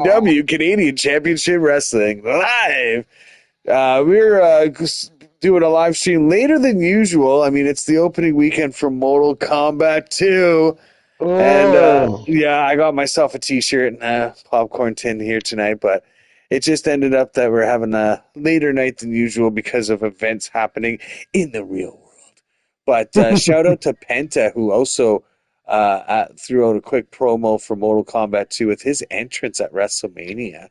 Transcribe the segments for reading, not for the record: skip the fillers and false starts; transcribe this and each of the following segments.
CCW Canadian Championship Wrestling live. We're doing a live stream later than usual. I mean, it's the opening weekend for Mortal Kombat 2. And yeah, I got myself a t-shirt and a popcorn tin here tonight, but it just ended up that we're having a later night than usual because of events happening in the real world. But shout out to Penta, who also threw out a quick promo for Mortal Kombat 2 with his entrance at WrestleMania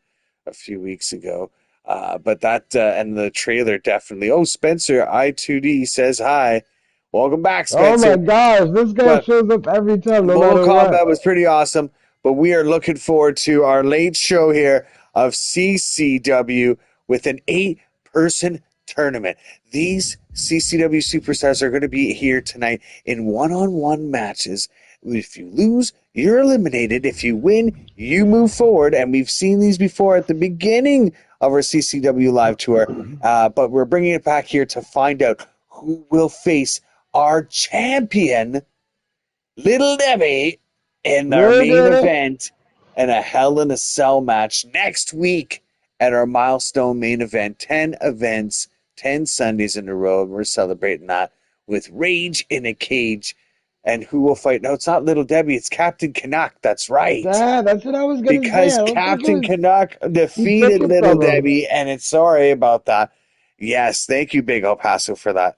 a few weeks ago. But that and the trailer definitely. Oh, Spencer I2D says hi. Welcome back, Spencer. Oh my gosh, this guy shows up every time, no Mortal matter Kombat what. was pretty awesome, but we are looking forward to our late show here of CCW with an 8-person tournament. These CCW superstars are going to be here tonight in one-on-one matches. If you lose, you're eliminated. If you win, you move forward. And we've seen these before at the beginning of our CCW live tour, but we're bringing it back here to find out who will face our champion, Little Debbie, in our main event and a Hell in a Cell match next week at our milestone main event. 10 events, 10 Sundays in a row. And we're celebrating that with Rage in a Cage. And who will fight? No, it's not Little Debbie. It's Captain Canuck. That's right. That's what I was going to say. Because Captain Canuck defeated Little Debbie, and it's sorry about that. Yes, thank you, Big El Paso, for that.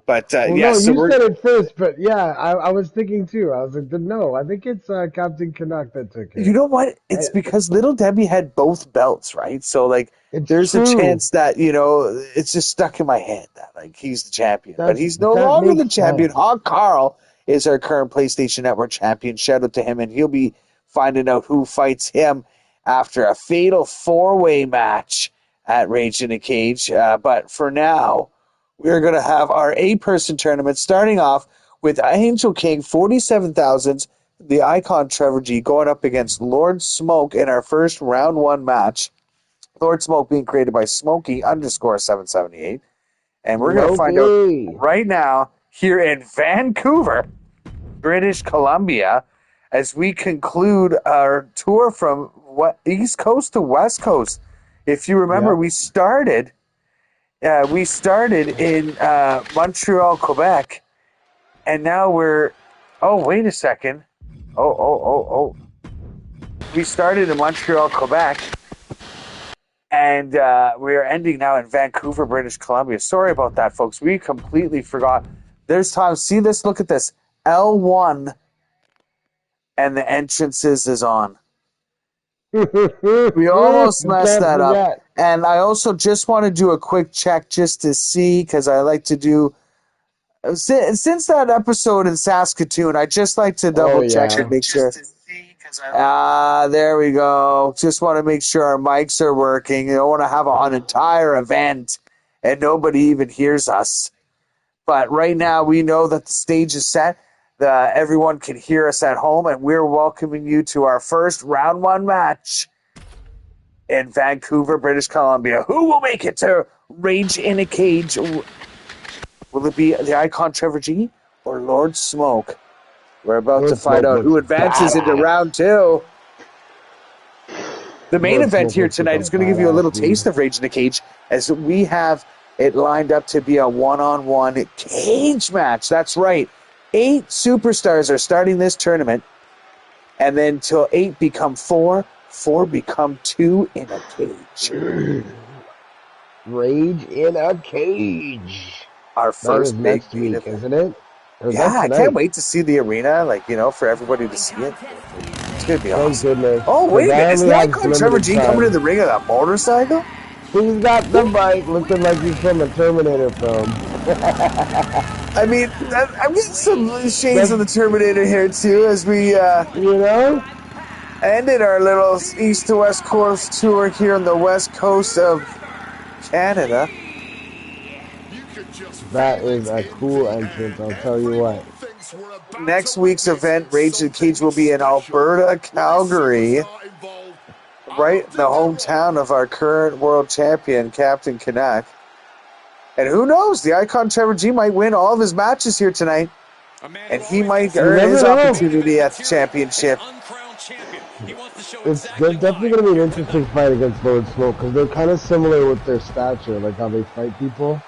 But well, yeah, no, so you said it first, but yeah, I was thinking too. I was like, no, I think it's Captain Canuck that took it. You know what? It's because Little Debbie had both belts, right? So like, there's true. a chance that it's just stuck in my head that like he's the champion, but he's no longer the champion. Hawk Carl is our current PlayStation Network champion. Shout out to him, and he'll be finding out who fights him after a fatal 4-way match at Rage in a Cage. But for now, we're going to have our 8-person tournament starting off with Angel King, 47,000s, the Icon Trevor G going up against Lord Smoke in our first round 1 match. Lord Smoke being created by Smokey _778. And we're going to find out right now here in Vancouver, British Columbia, as we conclude our tour from East Coast to West Coast. If you remember, we started in Montreal, Quebec, and now we're... Oh, wait a second. Oh. We started in Montreal, Quebec, and we are ending now in Vancouver, British Columbia. Sorry about that, folks. We completely forgot. There's times... See this? Look at this. L1, and the entrances is on. We almost messed that up. And I also just want to do a quick check just to see, because I like to do... Since that episode in Saskatoon, I just like to double check and make sure. There we go. Just want to make sure our mics are working. I don't want to have an entire event and nobody even hears us. But right now, we know that the stage is set. Everyone can hear us at home, and we're welcoming you to our first round 1 match in Vancouver, British Columbia. Who will make it to Rage in a Cage? Will it be the Icon Trevor G or Lord Smoke? We're about to find out who advances into round 2. The main event here tonight is going to give you a little taste of Rage in a Cage, as we have it lined up to be a one-on-one cage match. That's right. 8 superstars are starting this tournament, and then till 8 become 4, 4 become 2 in a cage. Rage in a Cage. Our first next week, isn't it? Yeah, I can't wait to see the arena, for everybody to see it. It's going to be awesome. Oh, wait a minute. Is the Icon Trevor G coming to the ring on that motorcycle? He's got the bike looking like he's from a Terminator film. I mean, I'm getting some shades of the Terminator here, too, as we, ended our little east to west coast tour here on the west coast of Canada. That is a cool entrance, I'll tell you what. Next week's event, Rage in the Cage, will be in Alberta, Calgary, right in the hometown of our current world champion, Captain Canuck. And who knows, the Icon Trevor G might win all of his matches here tonight, and he might earn his opportunity at the championship. definitely going to be an interesting fight against Lord Smoke because they're kind of similar with their stature, like how they fight people.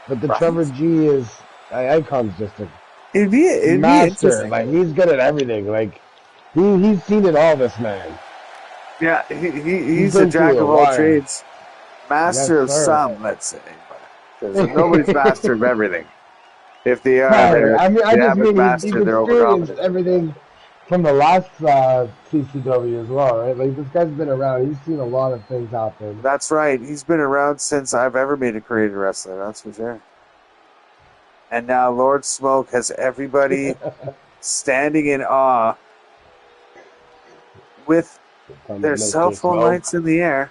But the Trevor G is Icon's just a it'd be master. interesting. Like he's good at everything. Like he's seen it all. This man. Yeah, he's a jack of all trades, master of some, let's say, because nobody's master of everything. If they are, I just mean he's they're experienced everything from the last CCW as well, right? Like this guy's been around. He's seen a lot of things happen. That's right. He's been around since I've ever made a career wrestler. That's for sure. And now Lord Smoke has everybody standing in awe with their cell phone lights in the air.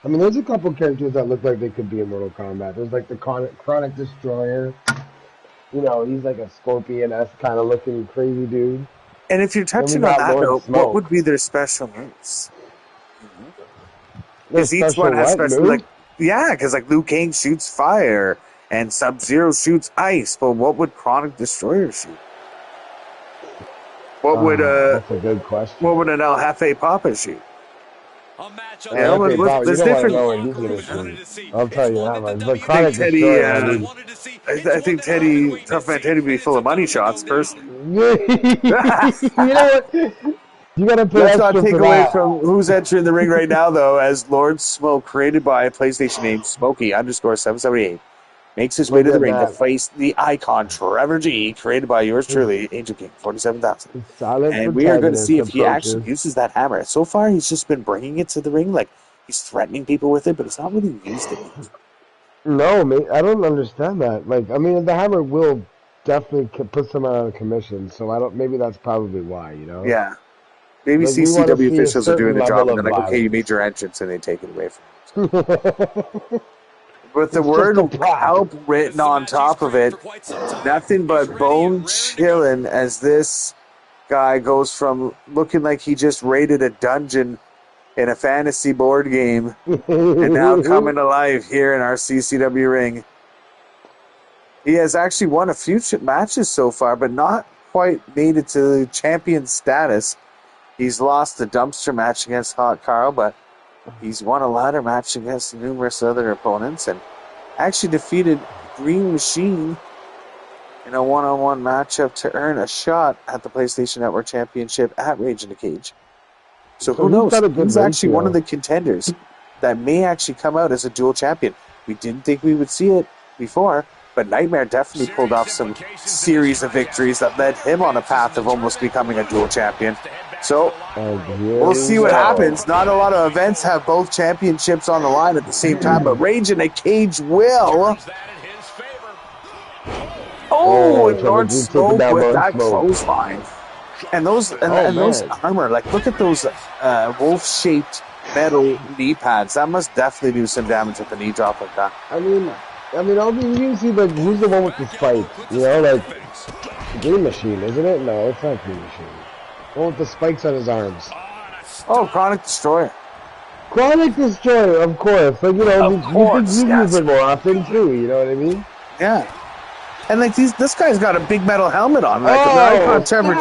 I mean, there's a couple characters that look like they could be in Mortal Kombat. There's like the Chronic Destroyer. You know, he's like a Scorpion-esque kind of looking crazy dude. And if you're touching on that note, what would be their special moves? Because each one has special, like, yeah, because like Liu Kang shoots fire and Sub-Zero shoots ice. But what would Chronic Destroyer shoot? What would that's a good question. What would an El Jefe Papa shoot? Yeah, there's different. I'll tell you that much. But Chronic Destroyer, I think Tough Man Teddy would be full of money shots, personally. You know what? You gotta pay Let's not take away that. from who's entering the ring right now, though, as Lord Smoke, created by a PlayStation named Smokey_778, makes his way to the ring to face the icon Trevor G, created by yours truly, Angel King 47,000. And we are going to see if he actually uses that hammer. So far, he's just been bringing it to the ring, like he's threatening people with it, but it's not really used it. No, man, I don't understand that. Like, I mean, the hammer will definitely put someone out of commission, so I don't. Maybe that's probably why, you know. Yeah. Maybe like CCW officials are doing the job, and they're like, okay, you made your entrance, and they take it away from you. With the word help written on top of it, nothing but bone chilling as this guy goes from looking like he just raided a dungeon in a fantasy board game and now coming to life here in our CCW ring. He has actually won a few matches so far, but not quite made it to champion status. He's lost the dumpster match against Hot Carl, but he's won a ladder match against numerous other opponents and actually defeated Green Machine in a one-on-one matchup to earn a shot at the PlayStation Network Championship at Rage in the Cage. So who knows? He's actually one of the contenders that may actually come out as a dual champion. We didn't think we would see it before, but Nightmare definitely pulled off some series of victories that led him on a path of almost becoming a dual champion. So we'll see what happens. Not a lot of events have both championships on the line at the same time, but Rage in a Cage will. And Lord Smoke with that clothesline. And those those armor, like look at those wolf-shaped metal knee pads. That must definitely do some damage with the knee drop like that. I mean, you see, like, who's the one with the spikes? You know, like Green Machine, isn't it? No, it's not Green Machine. The one with the spikes on his arms. Oh, Chronic Destroyer. Chronic Destroyer, of course. Like, you know, we use it more often too. You know what I mean? Yeah. And like this guy's got a big metal helmet on. Like the icon Trevor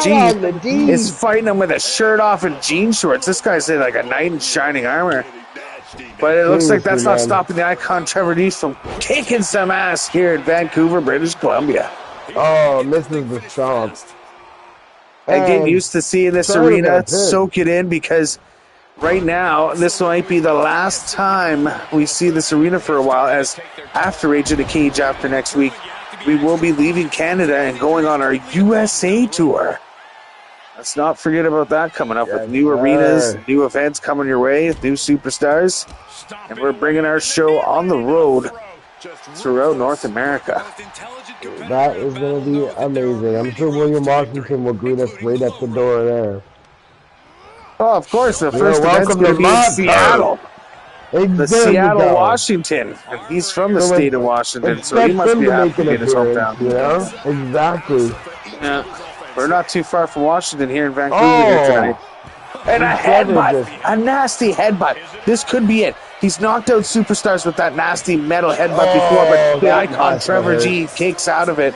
G is fighting him with a shirt off and jean shorts. This guy's in like a knight in shining armor. But it looks like that's not stopping the icon Trevor G from kicking some ass here in Vancouver, British Columbia. Oh, misses the stomp. And getting used to seeing this arena, soak it in, because right now this might be the last time we see this arena for a while, as after Rage in the Cage after next week, we will be leaving Canada and going on our USA tour. Let's not forget about that coming up with new arenas, new events coming your way, new superstars. And we're bringing our show on the road throughout North America. That is going to be amazing. I'm sure William Washington will greet us right at the door there. Oh, of course, the first event's going to be in Seattle. The Seattle, Washington. And he's from the state of Washington, so he must be happy in his hometown. You know? Exactly. Yeah. We're not too far from Washington here in Vancouver here tonight. And a headbutt. A nasty headbutt. This could be it. He's knocked out superstars with that nasty metal headbutt before, but the icon Trevor G kicks out of it.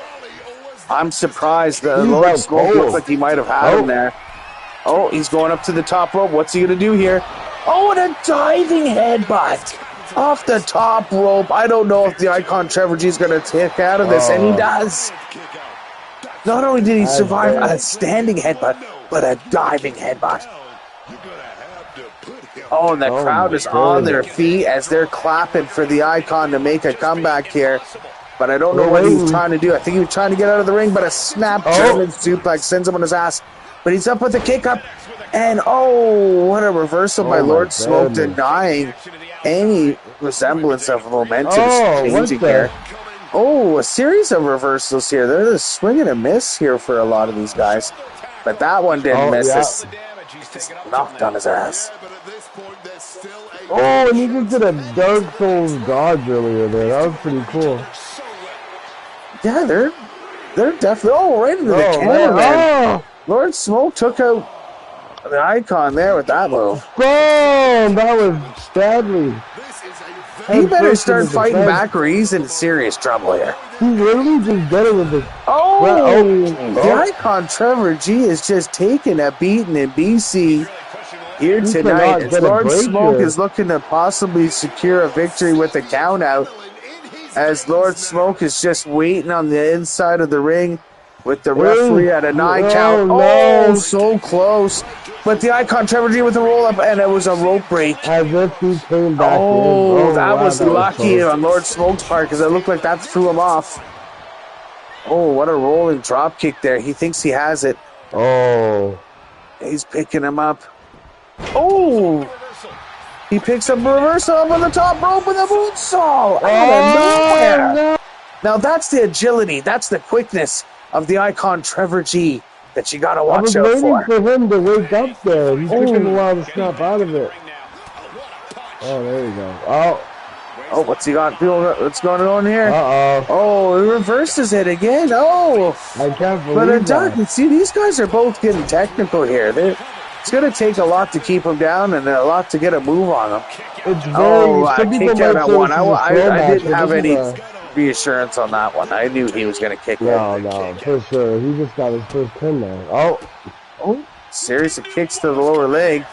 I'm surprised. The Lord Smoke looks like he might have had him there. Oh, he's going up to the top rope. What's he going to do here? Oh, and a diving headbutt off the top rope. I don't know if the Icon Trevor G is going to take out of this, and he does. Not only did he survive a standing headbutt, but a diving headbutt. Oh, and the crowd is on their feet as they're clapping for the Icon to make a comeback here. But I don't know what he was trying to do. I think he was trying to get out of the ring, but a snap German suplex sends him on his ass. But he's up with a kick up. And oh, what a reversal by Lord Smoke, denying any resemblance of momentum changing here. Oh, a series of reversals here. They're just swing and a miss here for a lot of these guys. But that one didn't miss. Us. Just knocked on his ass. Oh, and he just did a Dark Souls dodge earlier there. That was pretty cool. Yeah, they're definitely right into the camera, man. Lord Smoke took out the Icon there with that move. Boom! That was deadly. He better start fighting back or he's in serious trouble here. He's literally just getting with the... The Icon Trevor G is just taking a beating in BC here tonight. As Lord Smoke is looking to possibly secure a victory with a count out. As Lord Smoke is just waiting on the inside of the ring with the referee at a 9 count. Oh, so close. But the Icon Trevor G with a roll up, and it was a rope break. As if he came back that was lucky on Lord Smoke's part because it looked like that threw him off. Oh, what a rolling drop kick there. He thinks he has it. Oh. He's picking him up. Oh. He picks up a reversal up on the top rope with a moonsault out of nowhere. No. Now that's the agility, that's the quickness of the Icon Trevor G that you gotta watch out for. I was waiting for him to wake up there. He took him a while to snap out of it. Oh, there you go. Oh, what's he got? What's going on here? Oh, he reverses it again. Oh, I can't believe that. But see, these guys are both getting technical here. It's going to take a lot to keep him down and a lot to get a move on him. It's very, kicked out at one. I didn't have any reassurance on that one. I knew he was going to kick out. No, for sure. He just got his first pin there. Oh, series of kicks to the lower leg.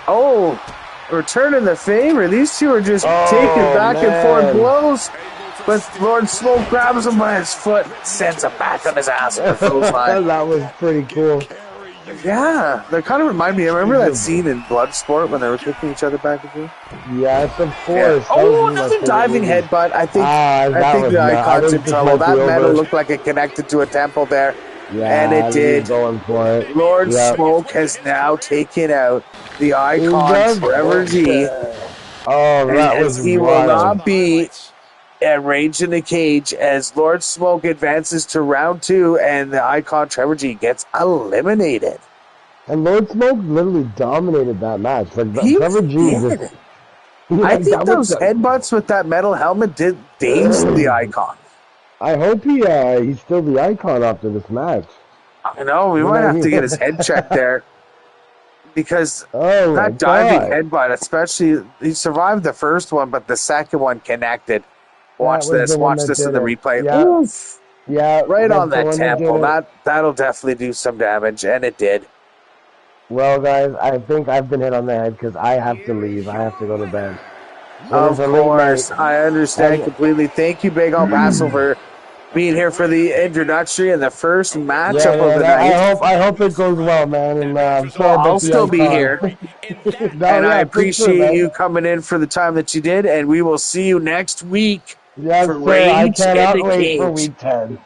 Oh, returning the favor. These two are just taking back and forth blows. But Lord Smoke grabs him by his foot, sends him back on his ass. That was pretty cool. Yeah, they kind of remind me. Remember that scene in Bloodsport when they were kicking each other back and forth? Yes, of course. Yeah. Oh, another diving headbutt. I think the Icon's in trouble. That metal looked like it connected to a temple there. Yeah, and it did. Going for it. Lord Smoke has now taken out the Icon Trevor G. Oh, that was he will not be arranged in the cage as Lord Smoke advances to round 2 and the Icon Trevor G gets eliminated. And Lord Smoke literally dominated that match. Like Trevor G just, I think those headbutts with that metal helmet did daze the Icon. I hope he's still the Icon after this match. I know, we might have to get his head checked there. Because that diving headbutt, especially, he survived the first one, but the second one connected. Watch this in the replay. Yeah. Oof. Yeah, right on that temple. That'll definitely do some damage, and it did. Well, guys, I think I've been hit on the head because I have to leave. I have to go to bed. Of course, I understand completely. Thank you, Big Al Paso, for being here for the introductory and the first matchup of the night. I hope it goes well, man. And I'm sorry I'll still be here. And I appreciate you coming in for the time that you did, and we will see you next week. Yes, for I cannot wait for week 10.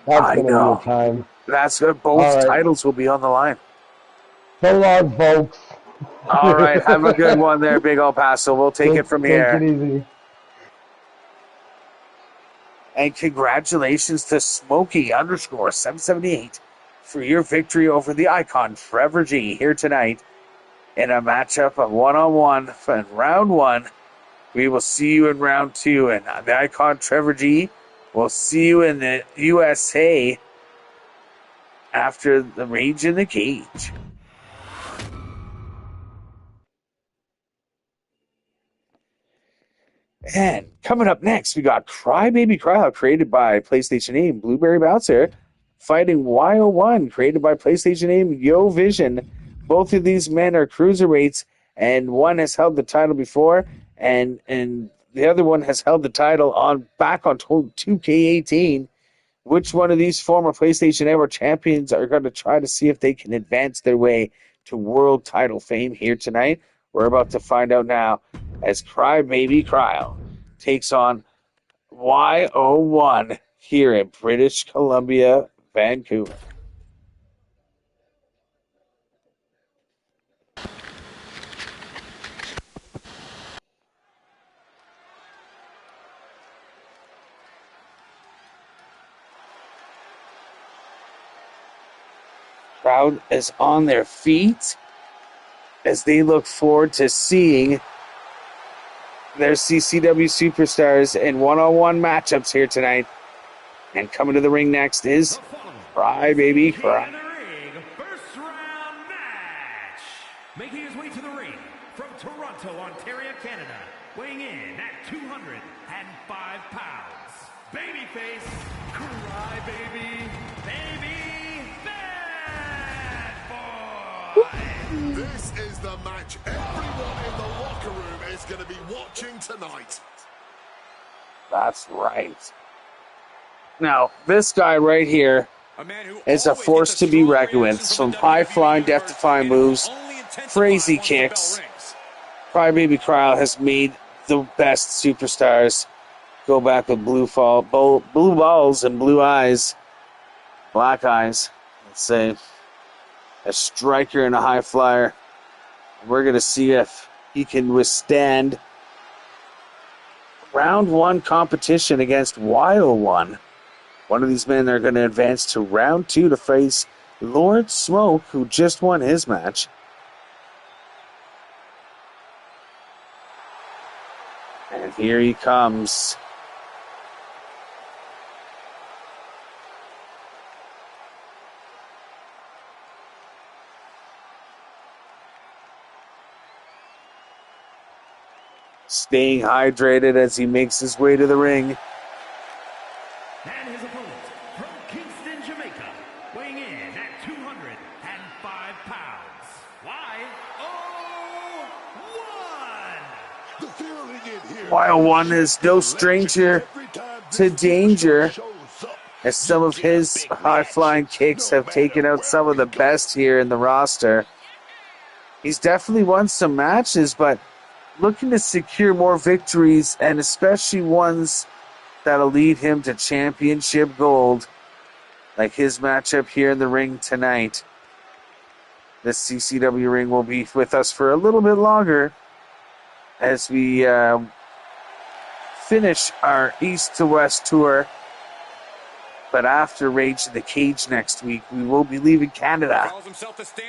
That's going to be a time. That's good. Both titles will be on the line. So long, folks. All right. Have a good one there, Big El Paso. We'll take it from here. Take it easy. And congratulations to Smokey_778 for your victory over the Icon Trevor G here tonight in a matchup of one-on-one in round 1. We will see you in round 2, and the Icon Trevor G will see you in the USA after the Rage in the Cage. And coming up next, we got Cry Baby Cry Out, created by PlayStation 8 Blueberry Bouncer fighting Y01, created by PlayStation name Yo Vision. Both of these men are cruiserweights, and one has held the title before, and the other one has held the title back on 2K18. Which one of these former PlayStation Ever champions are going to try to see if they can advance their way to world title fame here tonight? We're about to find out now as Crybaby Cryle takes on Y01 here in British Columbia, Vancouver. Crowd is on their feet as they look forward to seeing their CCW superstars in one-on-one matchups here tonight. And coming to the ring next is Crybaby Cryle. First round match. Making his way to the ring from Toronto, Ontario, Canada, weighing in at 205 pounds. Babyface, Crybaby, Baby Bad Boy. This is the match everyone in the locker room is going to be watching tonight. That's right. Now, this guy right here is a force to be reckoned with. Some high-flying, death-defying moves, crazy kicks. Crybaby Cryle has made the best superstars go back with blue balls and blue eyes. Black eyes, let's say. A striker and a high flyer. We're going to see if he can withstand round one competition against Y01. One of these men are going to advance to round two to face Lord Smoke, who just won his match. And here he comes. Staying hydrated as he makes his way to the ring. And his opponent from Kingston, Jamaica, weighing in at 205 pounds. Y01. The feeling in here. Y01 is no stranger to danger, as some of his high-flying kicks have taken out some of the best here in the roster. He's definitely won some matches, but looking to secure more victories, and especially ones that'll lead him to championship gold, like his matchup here in the ring tonight. This CCW ring will be with us for a little bit longer as we finish our East to West tour. But after Rage in the Cage next week, we will be leaving Canada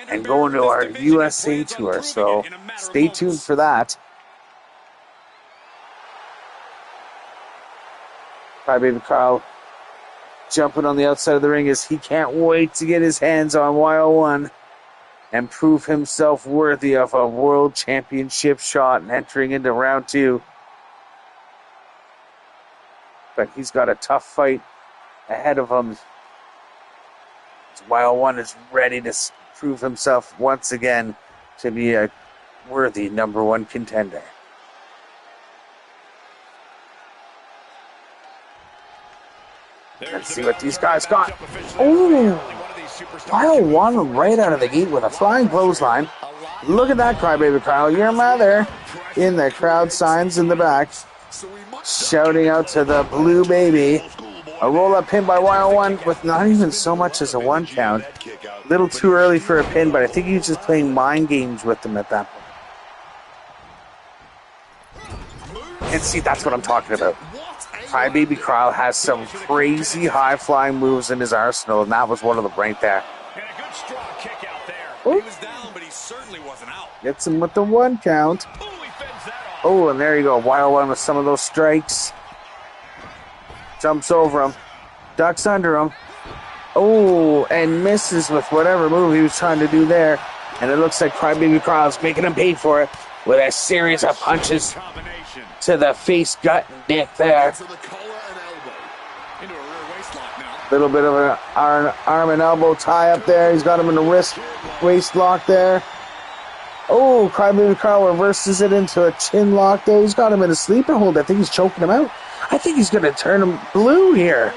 and going to our USA tour, so stay tuned for that. Crybaby Cryle jumping on the outside of the ring as he can't wait to get his hands on Y01 and prove himself worthy of a world championship shot and entering into round two. But he's got a tough fight ahead of him. Y01 is ready to prove himself once again to be a worthy number one contender. Let's see what these guys got. Oh, Y01 right out of the gate with a flying clothesline. Look at that, Crybaby Cryle. Your mother in the crowd signs in the back, shouting out to the blue baby. A roll-up pin by Y01 with not even so much as a one count. A little too early for a pin, but I think he's just playing mind games with them at that point. And see, that's what I'm talking about. Crybaby Cryle has some crazy high-flying moves in his arsenal, and that was one of them right there. And a good strong kick out there. He was down, but he certainly wasn't out. Gets him with the one count. He fends that off. Oh, and there you go. Y01 with some of those strikes. Jumps over him. Ducks under him. Oh, and misses with whatever move he was trying to do there. And it looks like Crybaby Cryle's making him pay for it with a series of punches to the face, gut, and dick there. To the collar and elbow. Into a rear waist lock now. Little bit of an arm and elbow tie up there. He's got him in the waist lock there. Oh, Crybaby Carl reverses it into a chin lock there. He's got him in a sleeper hold. I think he's choking him out. I think he's going to turn him blue here.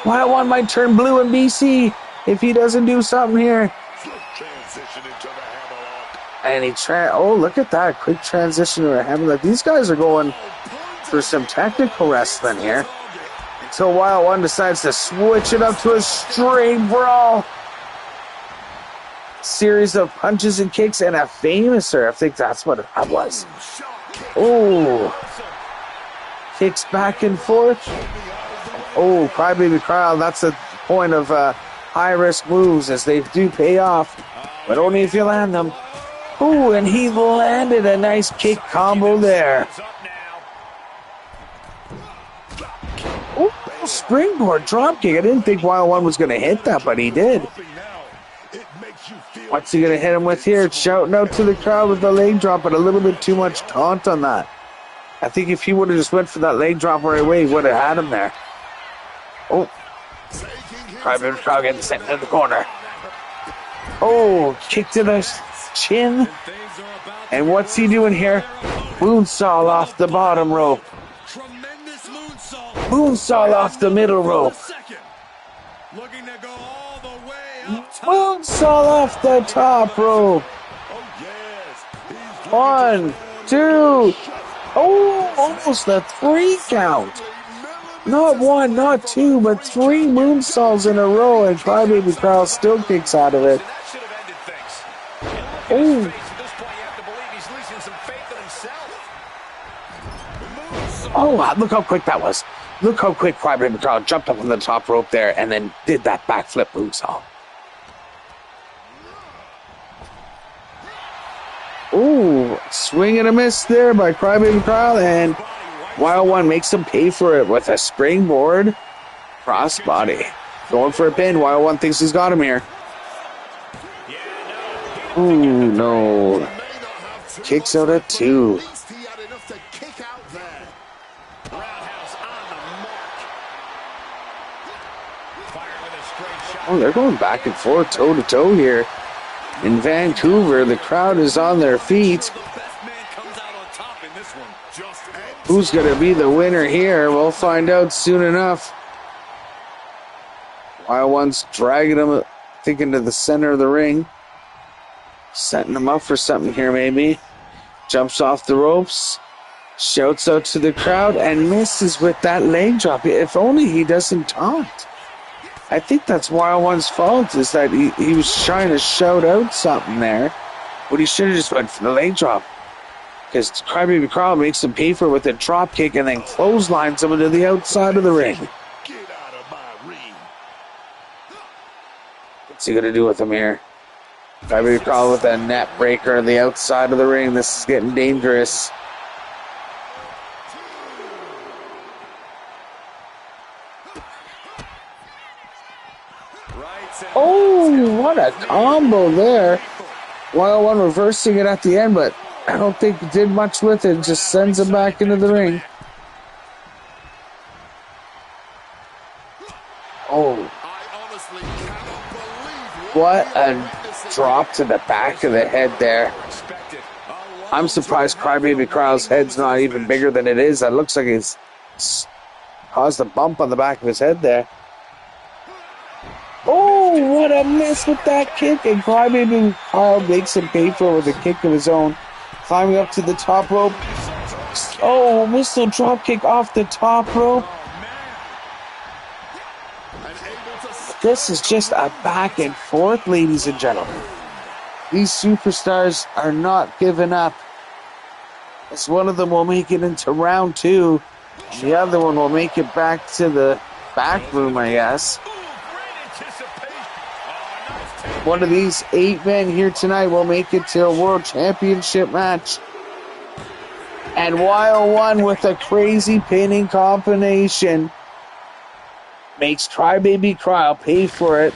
Wild One might turn blue in BC if he doesn't do something here. And oh, look at that. Quick transition to a hammerlock. These guys are going for some technical wrestling here. Until Wild One decides to switch it up to a straight brawl. Series of punches and kicks and a famouser. I think that's what that was. Oh. Kicks back and forth. Oh, Crybaby Carl. That's a point of high-risk moves as they do pay off. But only if you land them. Oh, and he landed a nice kick combo there. Oh, springboard dropkick. I didn't think Wild One was going to hit that, but he did. What's he going to hit him with here? Shouting out to the crowd with the leg drop, but a little bit too much taunt on that. I think if he would have just went for that leg drop right away, he would have had him there. Oh. Crybaby Carl getting sent into the corner. Oh, kick to the chin. And what's he doing here? Moonsault off the bottom rope. Moonsault off the middle rope. Moonsault off the top rope. 1, 2. Oh, almost a 3 count. Not 1, not 2, but 3 moonsaults in a row, and Crybaby Carl still kicks out of it. Oh. Oh, look how quick that was. Look how quick Crybaby Carl jumped up on the top rope there and then did that backflip moonsault. Ooh, swing and a miss there by Crybaby Carl, and Wild One makes him pay for it with a springboard crossbody. Going for a pin. Wild One thinks he's got him here. Ooh, no. Kicks out at 2. Oh, they're going back and forth, toe-to-toe here. In Vancouver, the crowd is on their feet. Who's going to be the winner here? We'll find out soon enough. Wild One's dragging him, I think, into the center of the ring. Setting him up for something here, maybe. Jumps off the ropes. Shouts out to the crowd and misses with that leg drop. If only he doesn't taunt. I think that's Wild One's fault, is that he was trying to shout out something there, but he should have just went for the leg drop. Because Crybaby Carl makes him pay for it with a drop kick and then clotheslines him to the outside of the ring. What's he going to do with him here? Crybaby Carl with a net breaker on the outside of the ring. This is getting dangerous. Oh, what a combo there. Wild One reversing it at the end, but I don't think he did much with it. Just sends him back into the ring. Oh. What a drop to the back of the head there. I'm surprised Crybaby Carl's head's not even bigger than it is. That looks like it's caused a bump on the back of his head there. Oh, what a miss with that kick. And Crybaby Carl makes him pay for it with a kick of his own. Climbing up to the top rope. Oh, missile drop kick off the top rope. This is just a back and forth, ladies and gentlemen. These superstars are not giving up. As one of them will make it into round 2. The other one will make it back to the back room, I guess. One of these 8 men here tonight will make it to a world championship match. And Wild One with a crazy pinning combination makes Crybaby Carl pay for it.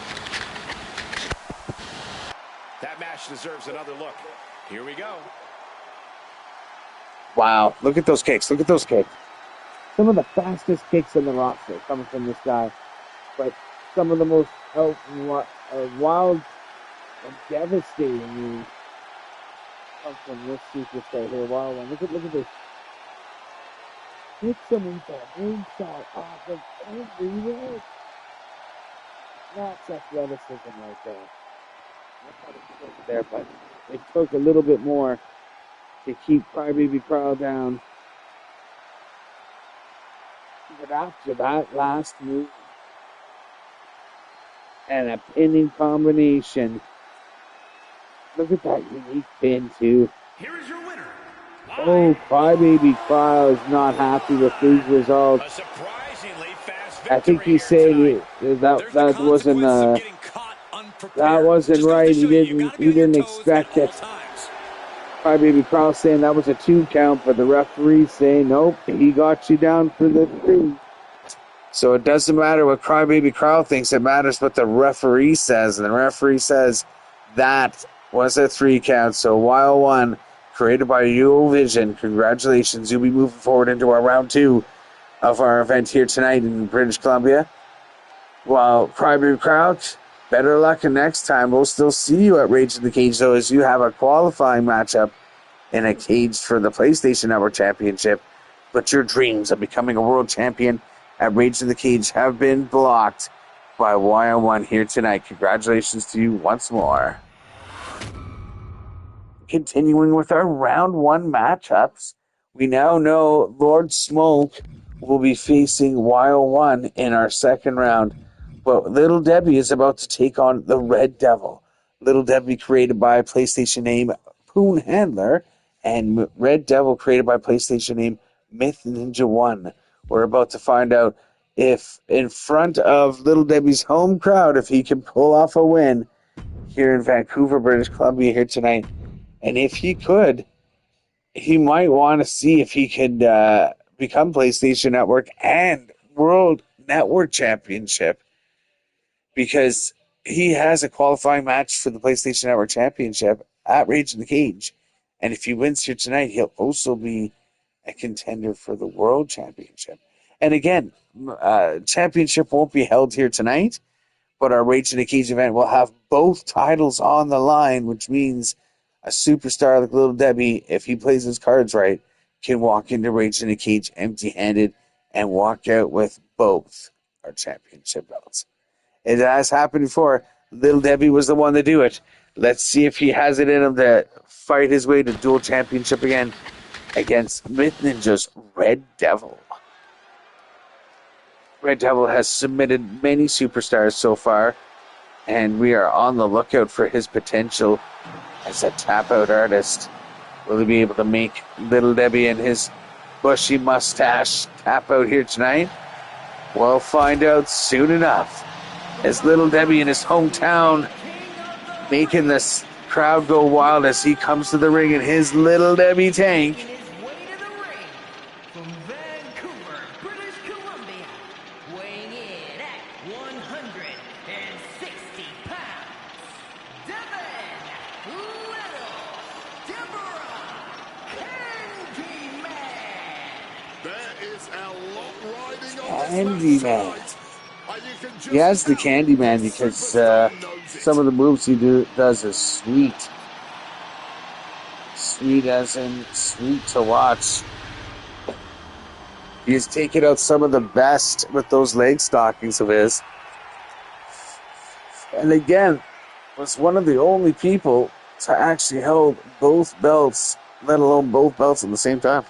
That match deserves another look. Here we go. Wow, look at those kicks. Look at those kicks. some of the fastest kicks in the roster coming from this guy, but some of the most wild and devastating moves come from this superstar here. Wow, look at this. Hits him with that moonsault off of every way. That's athleticism right there. But it took a little bit more to keep Crybaby Carl down. But after that last move and a pinning combination, look at that unique pin too. Here is your winner. Oh, Crybaby Carl is not happy with these results. A surprisingly fast victory. I think he's saying that wasn't right. He didn't expect it. Crybaby Carl saying that was a 2 count, but the referee saying nope, he got you down for the 3. So it doesn't matter what Crybaby Carl thinks, it matters what the referee says. And the referee says that was a 3 count. So Wild 1, created by Eurovision, congratulations. You'll be moving forward into our round 2 of our event here tonight in British Columbia. While Crybaby Carl, better luck and next time. We'll still see you at Rage in the Cage, though, as you have a qualifying matchup in a cage for the PlayStation Network Championship. But your dreams of becoming a world champion at Rage in the Cage have been blocked by Y1 here tonight. Congratulations to you once more. Continuing with our round 1 matchups, we now know Lord Smoke will be facing Y1 in our second round. But Little Debbie is about to take on the Red Devil. Little Debbie created by PlayStation name Poon Handler, and Red Devil created by PlayStation name Myth Ninja 1. We're about to find out if in front of Little Debbie's home crowd, if he can pull off a win here in Vancouver, British Columbia here tonight. And if he could, he might want to see if he could become PlayStation Network and World Network Championship, because he has a qualifying match for the PlayStation Network Championship at Rage in the Cage. And if he wins here tonight, he'll also be a contender for the World Championship. And again, championship won't be held here tonight, but our Rage in the Cage event will have both titles on the line, which means a superstar like Little Debbie, if he plays his cards right, can walk into Rage in the Cage empty-handed and walk out with both our championship belts. It has happened before. Little Debbie was the one to do it. Let's see if he has it in him to fight his way to dual championship again against Myth Ninja's Red Devil. Red Devil has submitted many superstars so far, and we are on the lookout for his potential as a tap-out artist. Will he be able to make Little Debbie and his bushy mustache tap out here tonight? We'll find out soon enough. As Little Debbie in his hometown, making this crowd go wild as he comes to the ring in his Little Debbie tank. His way to the ring from Vancouver, British Columbia, weighing in at 160 pounds, Devin Little Candyman. There is a lot riding on Candyman. this match tonight. He has the Candyman because some of the moves he does is sweet. Sweet as in sweet to watch. He's taken out some of the best with those leg stockings of his. And again, was one of the only people to actually hold both belts, let alone both belts at the same time.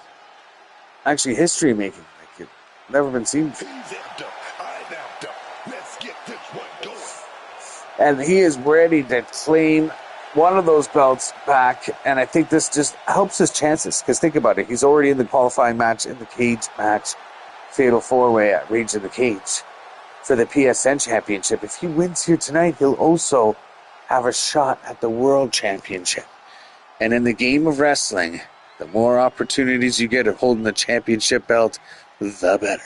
Actually, history making. Like it never been seen before. Let's get this one going. And he is ready to claim one of those belts back, and I think this just helps his chances, because think about it, he's already in the qualifying match, in the cage match, Fatal 4-Way at Rage in the Cage for the PSN Championship. If he wins here tonight, he'll also have a shot at the World Championship. And in the game of wrestling, the more opportunities you get of holding the championship belt, the better.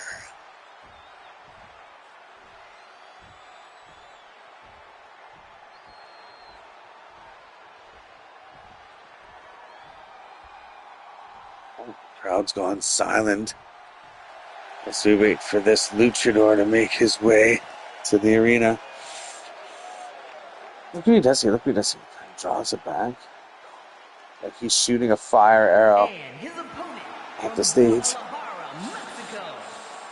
Crowd's gone silent As we wait for this luchador to make his way to the arena. Look what he does here. Look what he does here. He draws it back. Like he's shooting a fire arrow And his opponent at the from stage. Guadalajara, Mexico,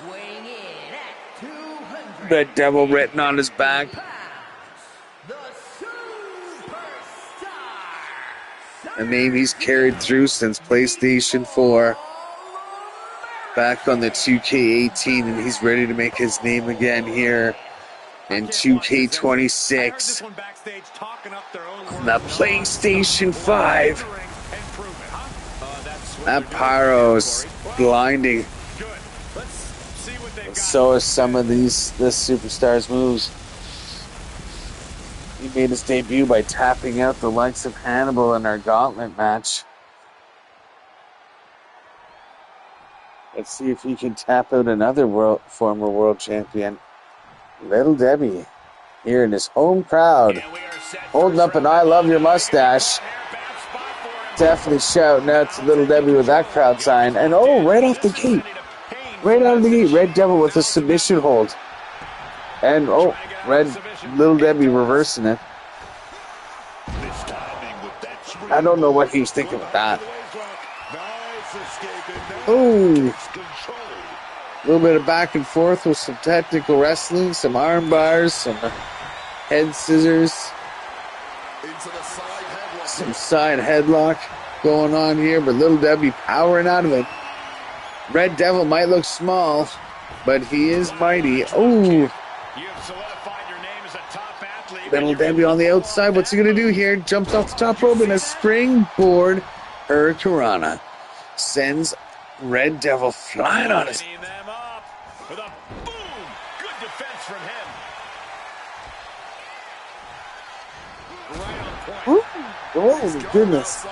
weighing in at 200 Red Devil written on his back. pounds, the Superstar. A name he's carried through since PlayStation 4. Back on the 2K18, and he's ready to make his name again here in 2K26 on the PlayStation 5. That pyro's blinding. So are some of this superstar's moves. He made his debut by tapping out the likes of Hannibal in our gauntlet match. Let's see if he can tap out another former world champion, Little Debbie, here in his home crowd, holding up an "I love your mustache." Definitely shouting out to Little Debbie with that crowd sign. And right off the gate, Red Devil with a submission hold. And Little Debbie reversing it. I don't know what he was thinking with that. A little bit of back and forth with some technical wrestling, some arm bars, some head scissors, some side headlock going on here, but Little Debbie powering out of it. Red Devil might look small, but he is mighty. Little Debbie on the outside. What's he going to do here? Jumps off the top rope in a springboard Hurricanrana. Sends Red Devil flying on his. With a boom! Good defense from him. Oh my goodness.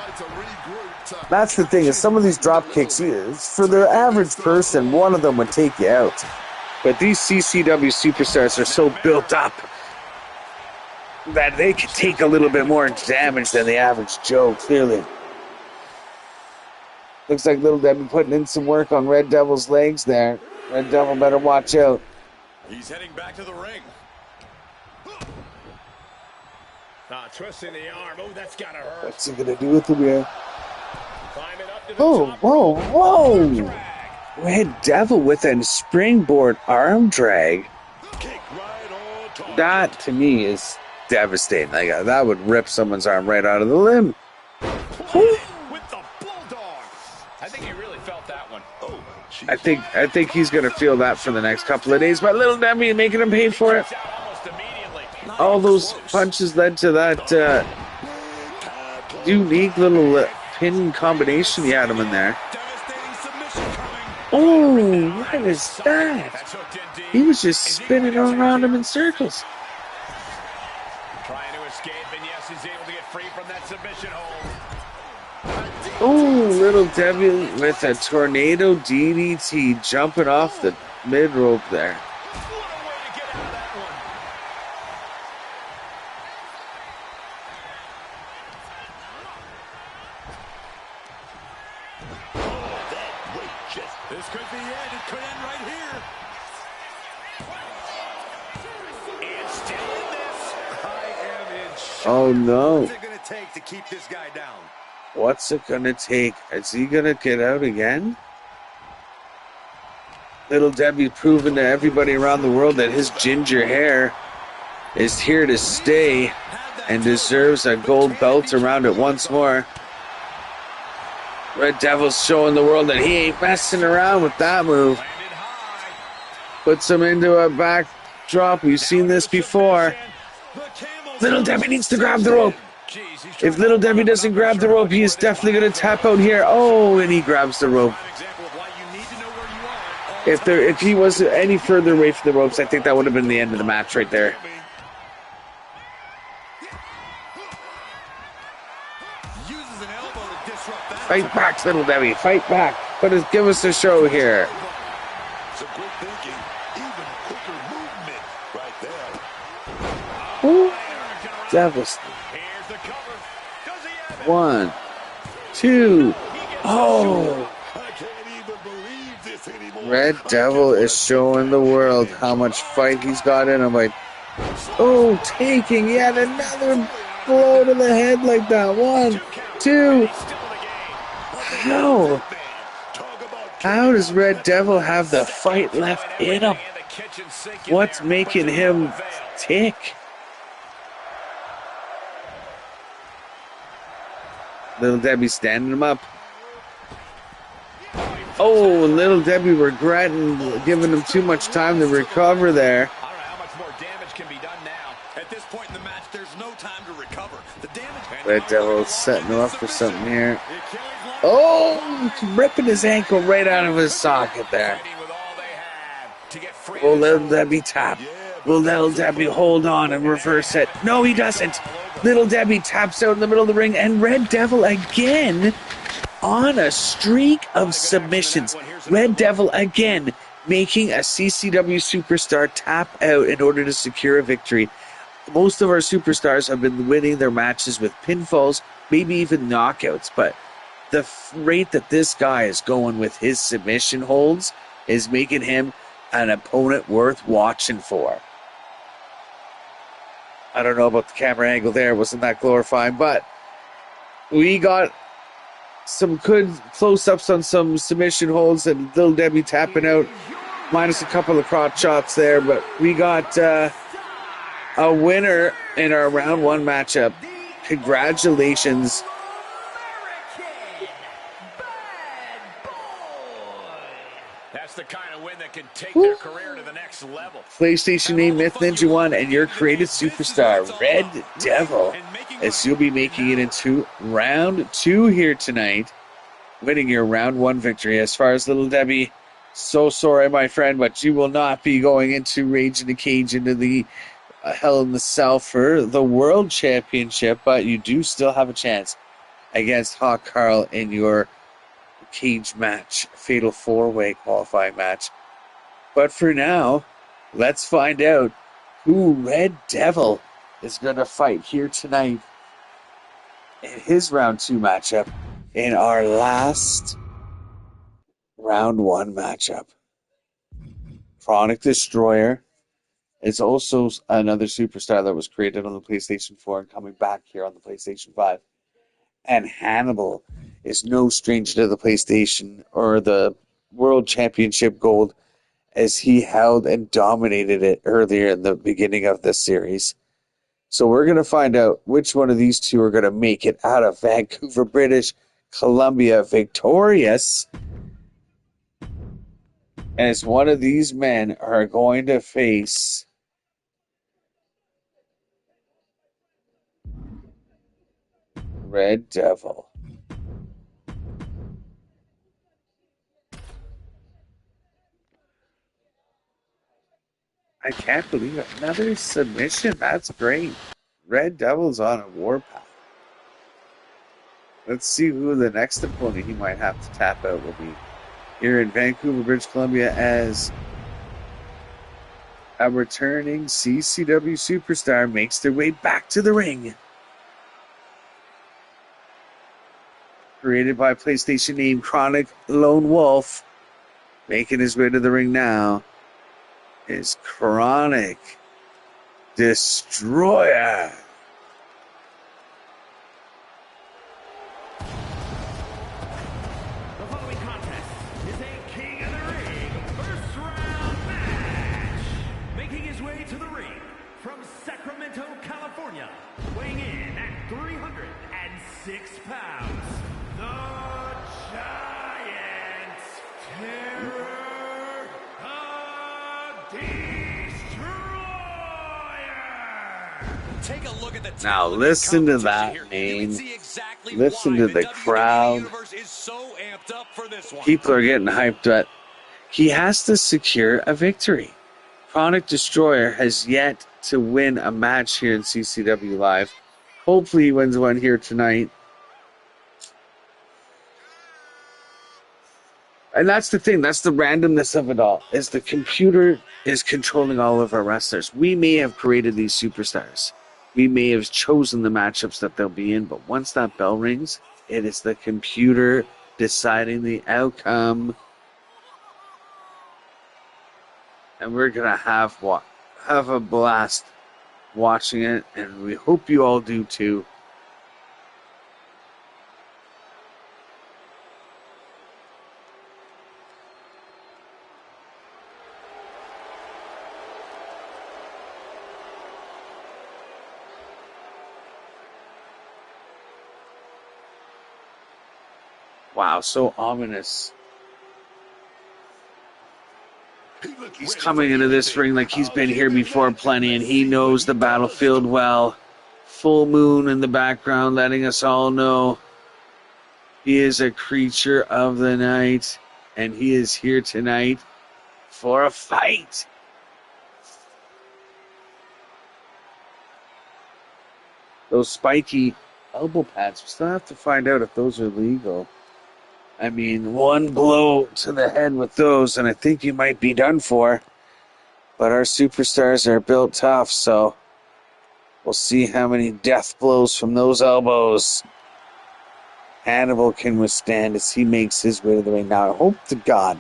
That's the thing, is some of these drop kicks, for the average person, one of them would take you out. But these CCW superstars are so built up that they can take a little bit more damage than the average Joe, clearly. Looks like Little Debbie putting in some work on Red Devil's legs there. Red Devil better watch out. He's heading back to the ring. Twisting the arm. That's gotta hurt. What's he gonna do with the rear? Climbing up to the top. Whoa! Red Devil with a springboard arm drag. That, to me, is devastating. Like, that would rip someone's arm right out of the limb. With the bulldog. I think he really felt that one. I think he's gonna feel that for the next couple of days. But Little Debbie making him pay for it. Almost immediately. All those punches led to that unique little pin combination he had him in there. What is that? He was just spinning around him in circles. Trying to escape, and yes, he's able to get free from that submission hold. Little Debbie with a tornado DDT jumping off the mid rope there. What a way to get out of that one. This could be it. It could end right here. And still in this. I am in shock. Oh no. What's it going to take to keep this guy down? What's it gonna take? Is he gonna get out again? Little Debbie proving to everybody around the world that his ginger hair is here to stay and deserves a gold belt around it once more. Red Devil's showing the world that he ain't messing around with that move. Puts him into a backdrop. We've seen this before. Little Debbie needs to grab the rope. If Little Debbie doesn't grab the rope, he is definitely going to tap out here. And he grabs the rope. If he was any further away from the ropes, I think that would have been the end of the match right there. Fight back, Little Debbie. Fight back. Give us a show here. Some quick thinking, even quicker movement right there. Ooh, devastating. 1, 2. I can't even believe this anymore. Red Devil is showing the world how much fight he's got in him. Like, oh, taking yet another blow to the head like that. 1, 2. How? How does Red Devil have the fight left in him? What's making him tick? Little Debbie standing him up. Oh, Little Debbie regretting giving him too much time to recover there. I don't know how much more damage can be done now. At this point in the match, there's no time to recover. The damage. Red Devil setting him up for something here. Oh, ripping his ankle right out of his socket there. Will Little Debbie tap? Will Little Debbie hold on and reverse it? No, he doesn't. Little Debbie taps out in the middle of the ring, and Red Devil again on a streak of submissions. Red Devil again making a CCW superstar tap out in order to secure a victory. Most of our superstars have been winning their matches with pinfalls, maybe even knockouts, but the rate that this guy is going with his submission holds is making him an opponent worth watching for. I don't know about the camera angle there, wasn't that glorifying, but we got some good close-ups on some submission holds and Little Debbie tapping out, minus a couple of crotch shots there, but we got a winner in our round 1 matchup. Congratulations. That's the kind of win that can take their career to the next level. PlayStation name Myth Ninja 1 and your created superstar, Red Devil, as you'll be making it into round 2 here tonight, winning your round 1 victory. As far as Little Debbie, so sorry, my friend, but you will not be going into Rage in the Cage into the Hell in the Cell for the World Championship, but you do still have a chance against Hawk Carl in your cage match, Fatal 4-Way qualifying match. But for now, let's find out who Red Devil is going to fight here tonight in his round 2 matchup in our last round 1 matchup. Chronic Destroyer is also another superstar that was created on the PlayStation 4 and coming back here on the PlayStation 5. And Hannibal is no stranger to the PlayStation or the World Championship Gold, as he held and dominated it earlier in the beginning of this series. So we're going to find out which one of these two are going to make it out of Vancouver, British Columbia victorious, as one of these men are going to face Red Devil. I can't believe it. Another submission. That's great. Red Devil's on a warpath. Let's see who the next opponent he might have to tap out will be here in Vancouver, British Columbia, as a returning CCW superstar makes their way back to the ring. Created by PlayStation name Chronic Lone Wolf, making his way to the ring now is Chronic Destroyer. The following contest is a King of the Ring first round match. Making his way to the ring from Sacramento, California, weighing in at 306 pounds, the Giant Terror of Destroyer. Take a look at the Now listen to that name. Listen to the crowd. People are getting hyped up. He has to secure a victory. Chronic Destroyer has yet to win a match here in CCW Live. Hopefully he wins one here tonight. And that's the thing. That's the randomness of it all. Is the computer is controlling all of our wrestlers. We may have created these superstars. We may have chosen the matchups that they'll be in. But once that bell rings, it is the computer deciding the outcome. and we're gonna have a blast watching it, and we hope you all do too. Wow, so ominous. He's coming into this ring like he's been here before plenty, and he knows the battlefield well. Full moon in the background letting us all know he is a creature of the night, and he is here tonight for a fight. Those spiky elbow pads, we still have to find out if those are legal. I mean, one blow to the head with those, and I think you might be done for. But our superstars are built tough, so we'll see how many death blows from those elbows Hannibal can withstand as he makes his way to the ring. Now, I hope to God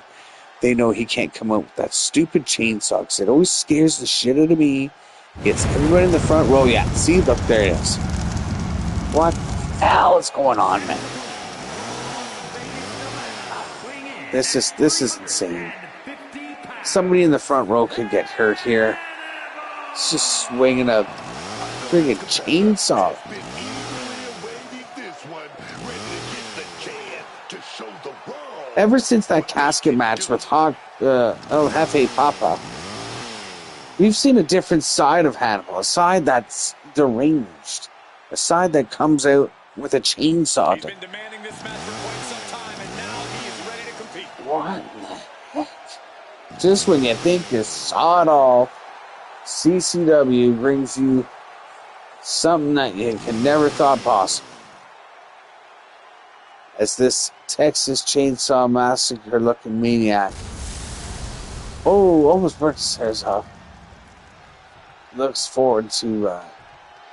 they know he can't come out with that stupid chainsaw, because it always scares the shit out of me. Gets everyone in the front row. Yeah, see, look, there it is. What the hell is going on, man? This is insane. Somebody in the front row could get hurt here. It's just swinging a friggin' chainsaw. Ever since that casket match with El Jefe Papa, we've seen a different side of Hannibal, a side that's deranged, a side that comes out with a chainsaw. He's been demanding this match for quite some time, and now he is ready to compete. What in the heck? Just when you think you saw it all, CCW brings you something that you can never thought possible. As this Texas Chainsaw Massacre looking maniac, almost burnt his hairs off, looks forward to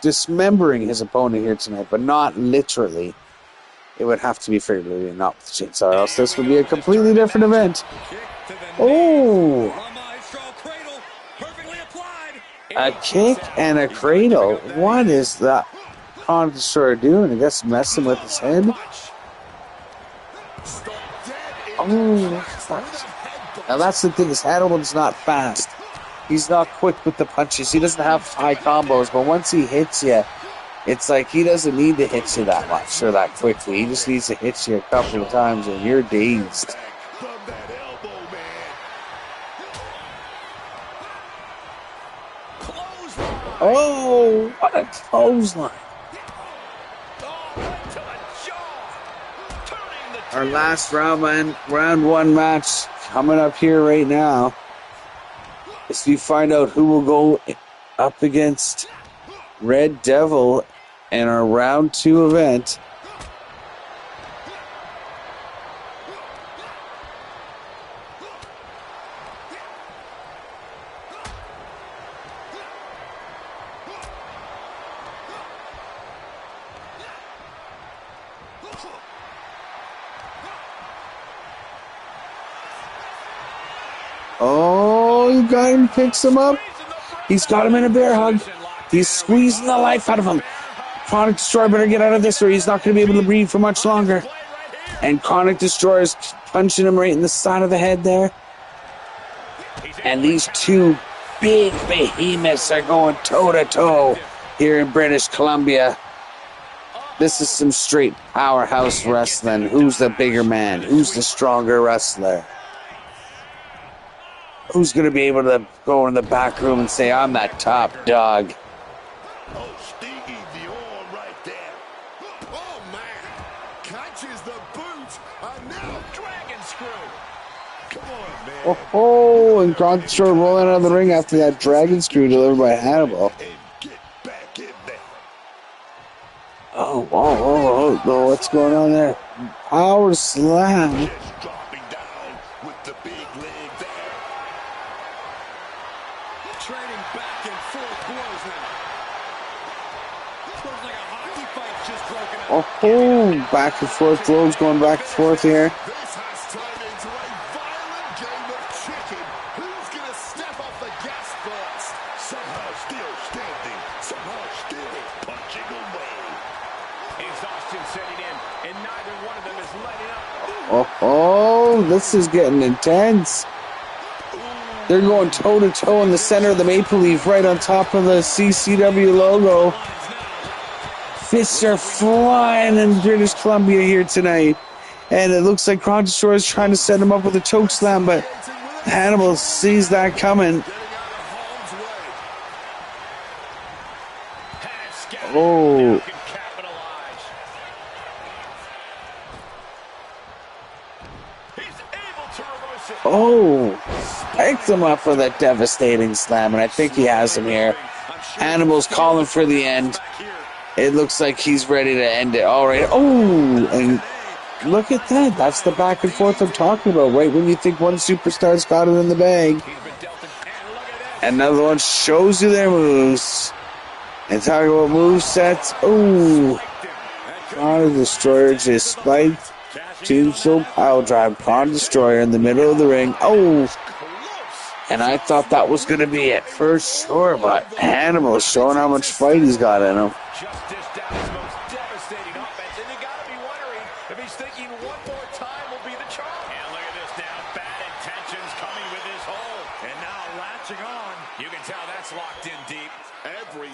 dismembering his opponent here tonight, but not literally. It would have to be figuratively, not with the chainsaw, or else this would be a completely different event. Oh! A kick and a cradle. What is that Chronic Destroyer doing? I guess messing with his head. Oh, now that's the thing, is Hannibal's not fast. He's not quick with the punches. He doesn't have high combos, but once he hits you, it's like he doesn't need to hit you that much or that quickly. He just needs to hit you a couple of times and you're dazed. Oh, what a clothesline. Our last round one match coming up here right now. As we find out who will go up against Red Devil in our round 2 event. Oh, you got him, picks him up. He's got him in a bear hug. He's squeezing the life out of him. Chronic Destroyer better get out of this or he's not going to be able to breathe for much longer. And Chronic Destroyer is punching him right in the side of the head there. And these two big behemoths are going toe-to-toe here in British Columbia. This is some straight powerhouse wrestling. Who's the bigger man? Who's the stronger wrestler? Who's going to be able to go in the back room and say, I'm that top dog? Oh, Stingy the arm right there. Oh, man. Catches the boot. And now dragon screw. Come on, man. Oh, and Chronic Destroyer rolling out of the ring after that dragon screw delivered by Hannibal. And get back in there. Oh, what's going on there? Power slam. Just dropping down with the big leg there. Trading back and forth blows now. Looks like a hockey fight's just broken out. Oh, back and forth blows going back and forth here. This has turned into a violent game of chicken. Who's going to step up Oh, this is getting intense. They're going toe-to-toe in the center of the Maple Leaf, right on top of the CCW logo. Fists are flying in British Columbia here tonight. And it looks like Crown Destroyer is trying to set him up with a choke slam, but Hannibal sees that coming. Oh. Oh. Picks him up with a devastating slam, and I think he has him here. Hannibal's calling for the end. It looks like he's ready to end it. All right. Oh, and look at that. That's the back and forth I'm talking about. Right when you think one superstar's got it in the bag, another one shows you their moves. And talking about move sets. Oh, Crown Destroyer just spiked Tombstone Power Drive. Crown Destroyer in the middle of the ring. Oh, and I thought that was going to be it for sure, but Hannibal is showing how much fight he's got in him.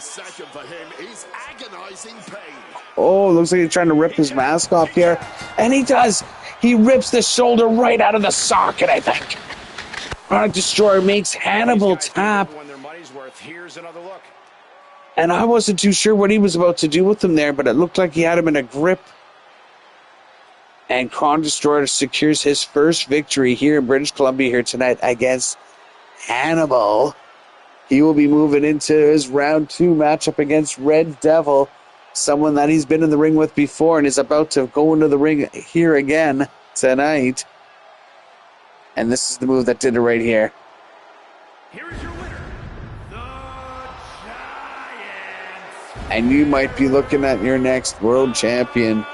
Second for him is agonizing pain. Oh, looks like he's trying to rip his mask off here. And he does. He rips the shoulder right out of the socket, I think. Chronic Destroyer makes Hannibal tap. And I wasn't too sure what he was about to do with him there, but it looked like he had him in a grip. And Chronic Destroyer secures his first victory here in British Columbia here tonight against Hannibal. He will be moving into his round 2 matchup against Red Devil, someone that he's been in the ring with before and is about to go into the ring here again tonight. And this is the move that did it right here. Here is your winner, the Giant. And you might be looking at your next world champion,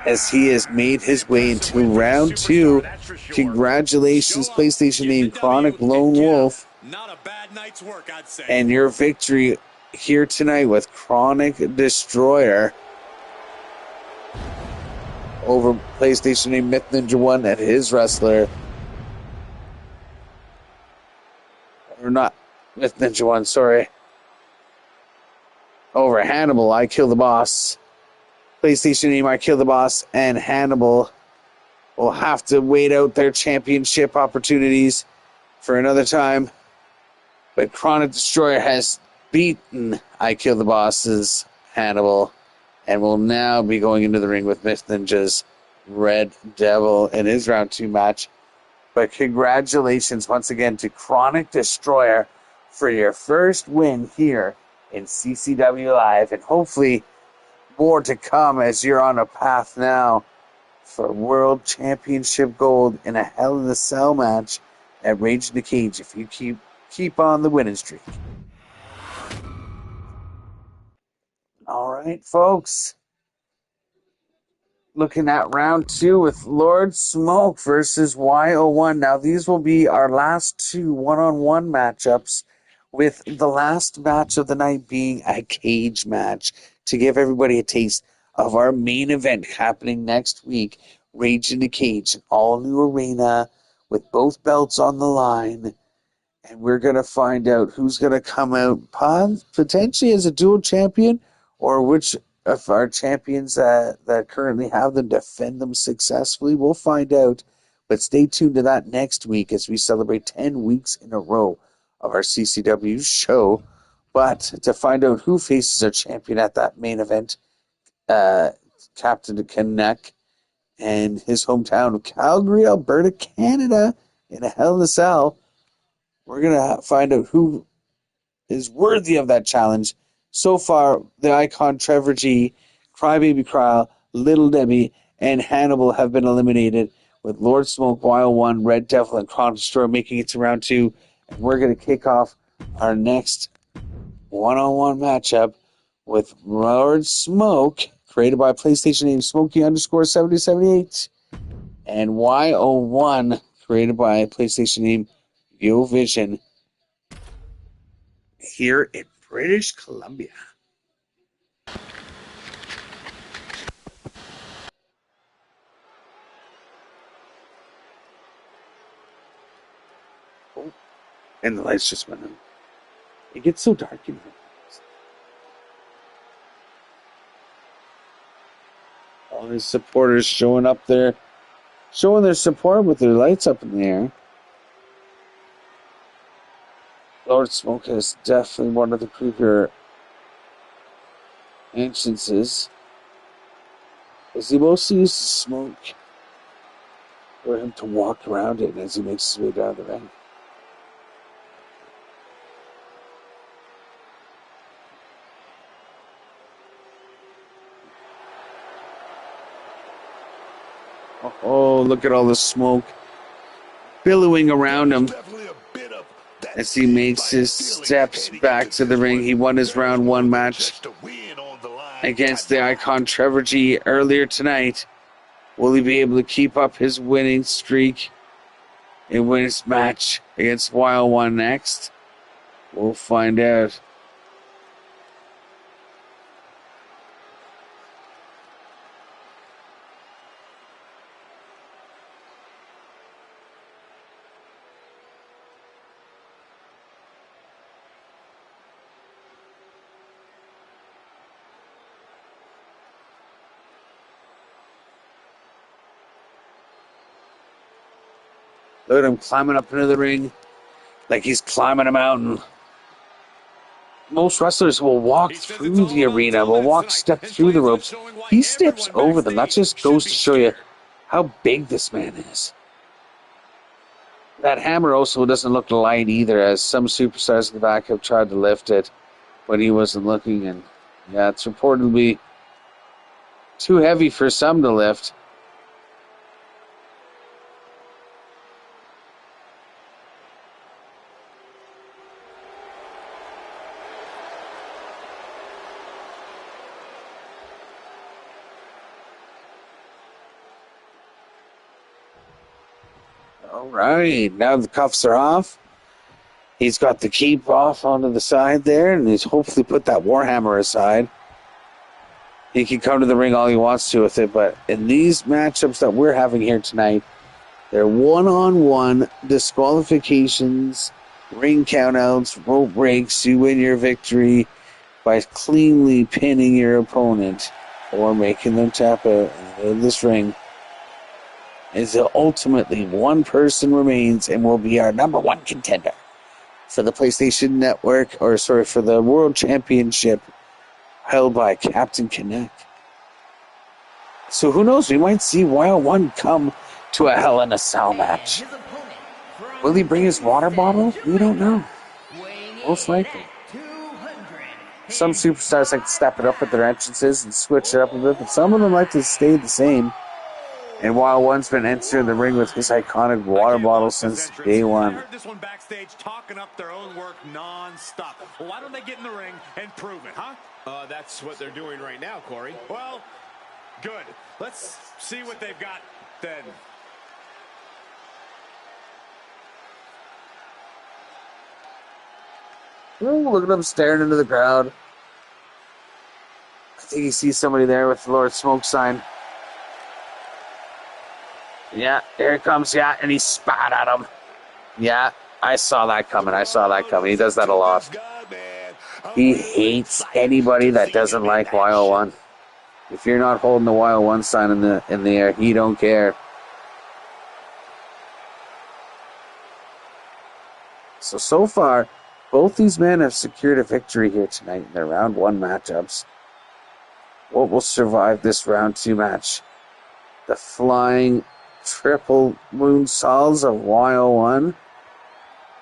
as he has made his way into round 2. Congratulations, PlayStation name Chronic Lone Wolf. Not a bad night's work, I'd say. And your victory here tonight with Chronic Destroyer over PlayStation name Myth Ninja 1 and his wrestler. Or not Myth Ninja 1, sorry. Over Hannibal, I Kill the Boss. PlayStation name I Kill the Boss and Hannibal will have to wait out their championship opportunities for another time. But Chronic Destroyer has beaten I Kill the Boss's Hannibal and will now be going into the ring with Myth Ninja's Red Devil in his round 2 match. But congratulations once again to Chronic Destroyer for your first win here in CCW Live, and hopefully more to come as you're on a path now for World Championship Gold in a Hell in a Cell match at Rage in the Cage if you keep on the winning streak. All right, folks. Looking at round 2 with Lord Smoke versus Y01. Now, these will be our last 2 one-on-one matchups, with the last match of the night being a cage match to give everybody a taste of our main event happening next week, Rage in the Cage, an all-new arena with both belts on the line. And we're going to find out who's going to come out potentially as a dual champion, or which of our champions that currently have them defend them successfully. We'll find out. But stay tuned to that next week as we celebrate 10 weeks in a row of our CCW show. But to find out who faces our champion at that main event, Captain Canuck and his hometown of Calgary, Alberta, Canada, in a Hell in a Cell, we're going to find out who is worthy of that challenge. So far, the Icon Trevor G, Crybaby Cryle, Little Debbie, and Hannibal have been eliminated, with Lord Smoke, Wild One, Red Devil, and Chronic Destroyer making it to round 2. And we're going to kick off our next one-on-one matchup with Lord Smoke, created by PlayStation name Smokey_7078, and Y01, created by PlayStation name Yo Vision, here in British Columbia. And the lights just went out. It gets so dark in here. All his supporters showing up there, showing their support with their lights up in the air. Lord Smoke is definitely one of the creepier entrances, as he mostly uses smoke for him to walk around it as he makes his way down the ring. Oh, look at all the smoke billowing around him as he makes his steps back to the ring. He won his round 1 match against the Icon Trevor G earlier tonight. Will he be able to keep up his winning streak and win his match against Wild One next? We'll find out. Look at him climbing up into the ring like he's climbing a mountain. Most wrestlers will walk through the arena, step through the ropes. He steps over them. That just goes to show you how big this man is. That hammer also doesn't look light either, as some superstars in the back have tried to lift it, but he wasn't looking. And yeah, it's reportedly too heavy for some to lift. All right, now the cuffs are off. He's got the keep off onto the side there, and he's hopefully put that Warhammer aside. He can come to the ring all he wants to with it, but in these matchups that we're having here tonight, they're one-on-one disqualifications, ring countouts, rope breaks. You win your victory by cleanly pinning your opponent or making them tap out in this ring. Is that ultimately one person remains and will be our number 1 contender for the PlayStation Network, for the World Championship held by Captain Connect. So who knows? We might see Wild One come to a Hell in a Cell match. Will he bring his water bottle? We don't know. Most likely. Some superstars like to step it up at their entrances and switch it up a bit, but some of them like to stay the same. And Wild One's been entering the ring with his iconic water bottle since day one. I heard this one backstage talking up their own work non-stop. Well, why don't they get in the ring and prove it, huh? That's what they're doing right now, Corey. Well, good. Let's see what they've got then. Ooh, look at him staring into the crowd. I think he sees somebody there with the Lord Smoke sign. Yeah, here it comes, yeah, and he spat at him. Yeah, I saw that coming. He does that a lot. He hates anybody that doesn't like Wild One. If you're not holding the Wild One sign in the air, he don't care. So far, both these men have secured a victory here tonight in their round 1 matchups. What will survive this round 2 match? The flying triple moonsaults of Wild One,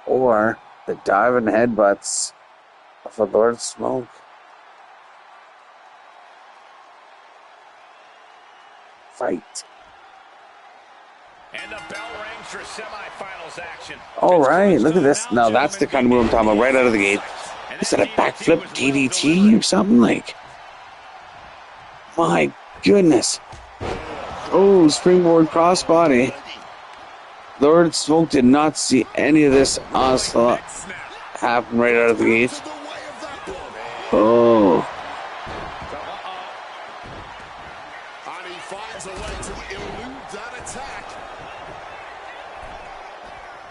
or the diving headbutts of a Lord Smoke? Fight. And the bell rings for semifinals action. All right, look at this. Now that's the kind of move I'm talking about right out of the gate. Is that a backflip DDT or something like? My goodness. Oh, springboard crossbody. Lord Smoke did not see any of this onslaught happen right out of the gate. Oh. And he finds a way to elude that attack.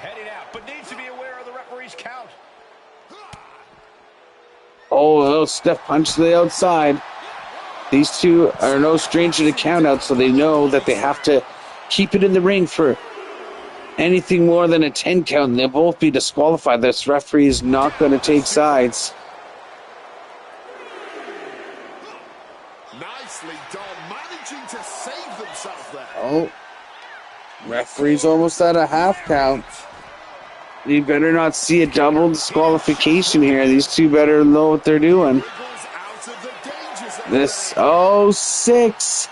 Heading out, but needs to be aware of the referee's count. Oh, a little stiff punch to the outside. These two are no stranger to countouts, so they know that they have to keep it in the ring for anything more than a 10 count, and they'll both be disqualified. This referee is not going to take sides. Nicely done, managing to save themselves there. Oh, referee's almost at a half count. You better not see a double disqualification here. These two better know what they're doing. This, oh, 6.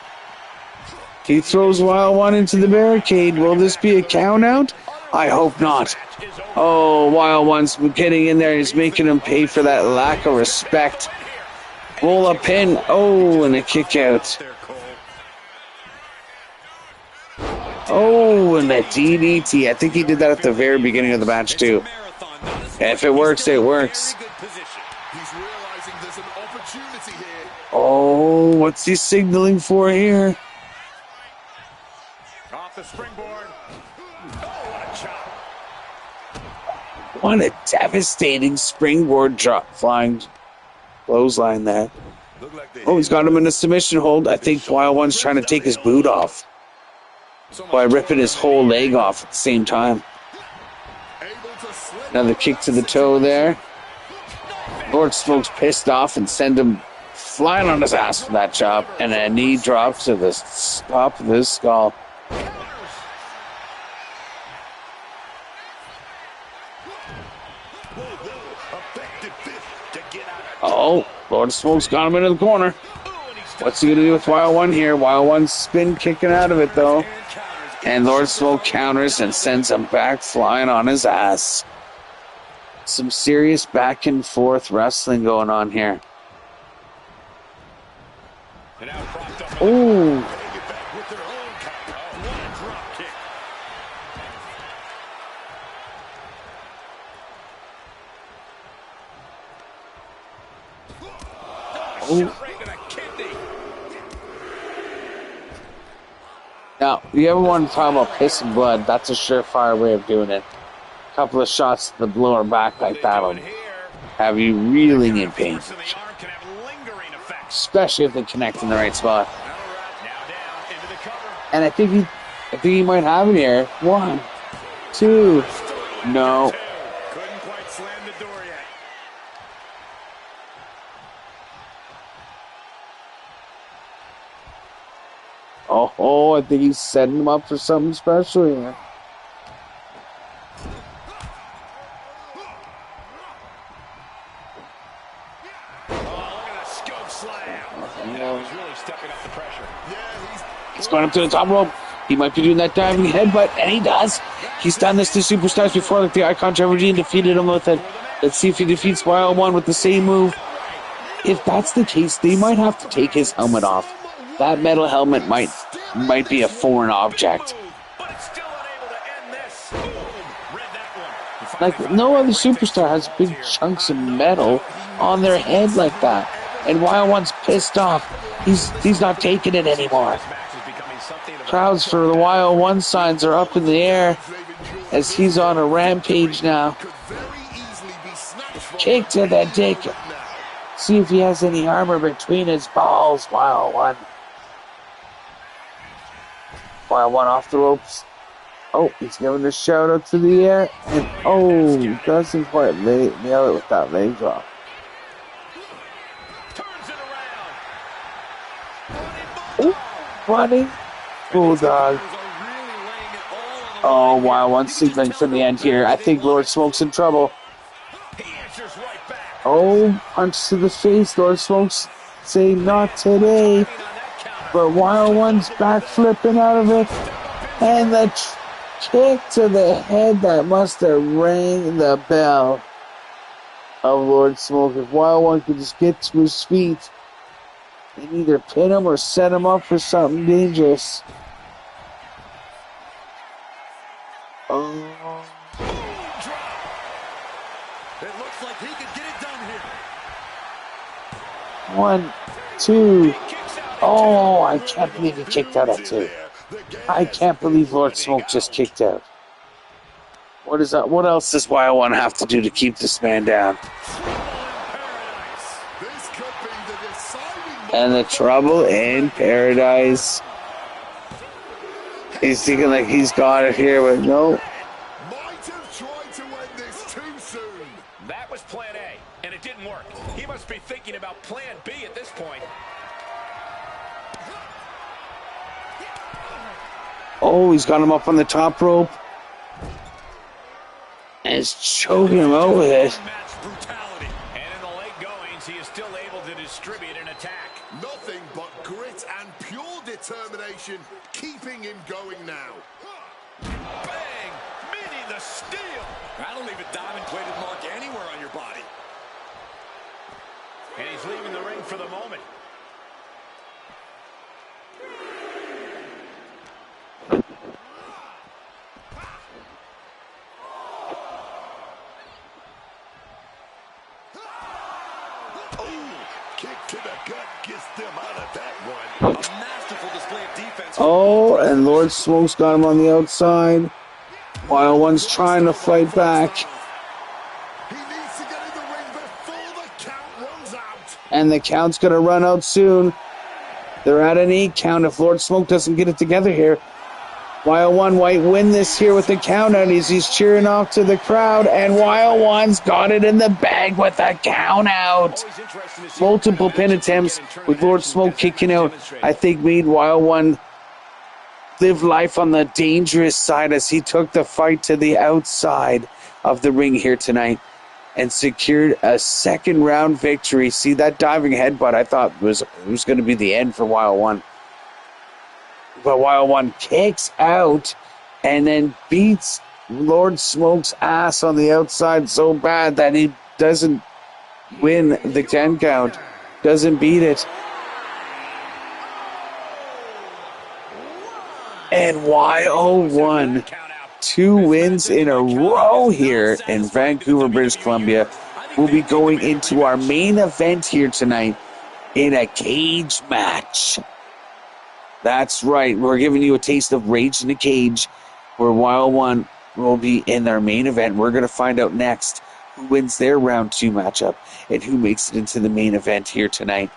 He throws Wild One into the barricade. Will this be a count out? I hope not. Oh, Wild One's getting in there. He's making him pay for that lack of respect. Roll a pin. Oh, and a kick out. Oh, and that DDT. I think he did that at the very beginning of the match, too. If it works, it works. Oh, what's he signaling for here? Off the springboard. Oh, what a chop. What a devastating springboard drop. Flying clothesline there. Oh, he's got him in a submission hold. I think Wild One's trying to take his boot off by ripping his whole leg off at the same time. Another kick to the toe there. Lord Smoke's pissed off and send him flying on his ass for that chop, and a knee drop to the top of his skull. Oh, Lord Smoke's got him into the corner. What's he going to do with Wild One here? Wild One's spin kicking out of it, though. And Lord Smoke counters and sends him back flying on his ass. Some serious back and forth wrestling going on here. Ooh. Oh. Now, you ever want to talk about piss and blood? That's a surefire way of doing it. A couple of shots to the lower back like that'll have you reeling in pain. Especially if they connect in the right spot. And I think he might have it here. 1, 2. No. Couldn't quite slam the door yet. Oh, I think he's setting him up for something special here. He's going up to the top rope. He might be doing that diving headbutt, and he does. He's done this to superstars before, like the Icon Trevor G defeated him with it. Let's see if he defeats Wild One with the same move. If that's the case, they might have to take his helmet off. That metal helmet might be a foreign object. Like, no other superstar has big chunks of metal on their head like that. And Wild One's pissed off. He's not taking it anymore. Crowds for the Wild One signs are up in the air as he's on a rampage now. Kick to the dick. See if he has any armor between his balls, Wild One. Wild One off the ropes. Oh, he's giving a shout out to the air. And oh, he doesn't quite nail it with that leg drop. Oh, running. Bulldog. Oh, Wild One signaling for the end here. I think Lord Smoke's in trouble. Oh, punch to the face. Lord Smoke's saying not today. But Wild One's back flipping out of it. And the kick to the head that must have rang the bell of Lord Smoke. If Wild One could just get to his feet and either pin him or set him up for something dangerous. Oh. It looks like he could get it done here. 1, 2. Oh, I can't believe he kicked out at 2. I can't believe Lord Smoke just kicked out. What is that? What else does Wild One have to do to keep this man down? This could be the deciding And the trouble in paradise. He's thinking like he's got it here, but no. might have tried to end this too soon. That was plan A, and it didn't work. He must be thinking about plan B at this point. Oh, he's got him up on the top rope. And he's choking him out with it. Match brutality. And in the late goings, he is still able to distribute an attack. Nothing but grit and pure determination keeping him going now. Bang! Mini the steal. That'll leave a diamond-plated mark anywhere on your body. And he's leaving the ring for the moment. Kick to the gut gets them out of that one. A masterful display of defense. Oh, and Lord Smoke's got him on the outside. Wild One's trying to fight back. He needs to get in the ring before the count runs out. And the count's going to run out soon. They're at an 8 count if Lord Smoke doesn't get it together here. Wild One might win this here with the count out as he's cheering off to the crowd. And Wild One's got it in the bag with a count out. Multiple pin attempts with Lord Smoke kicking out. I think made Wild One live life on the dangerous side as he took the fight to the outside of the ring here tonight and secured a second round victory. See that diving headbutt I thought was going to be the end for Wild One. But Wild One kicks out and then beats Lord Smoke's ass on the outside so bad that he doesn't win the 10 count. Doesn't beat it. And Wild One, 2 wins in a row here in Vancouver, British Columbia. We'll be going into our main event here tonight in a cage match. That's right. We're giving you a taste of Rage in the Cage, where Wild One will be in their main event. We're going to find out next who wins their round 2 matchup and who makes it into the main event here tonight.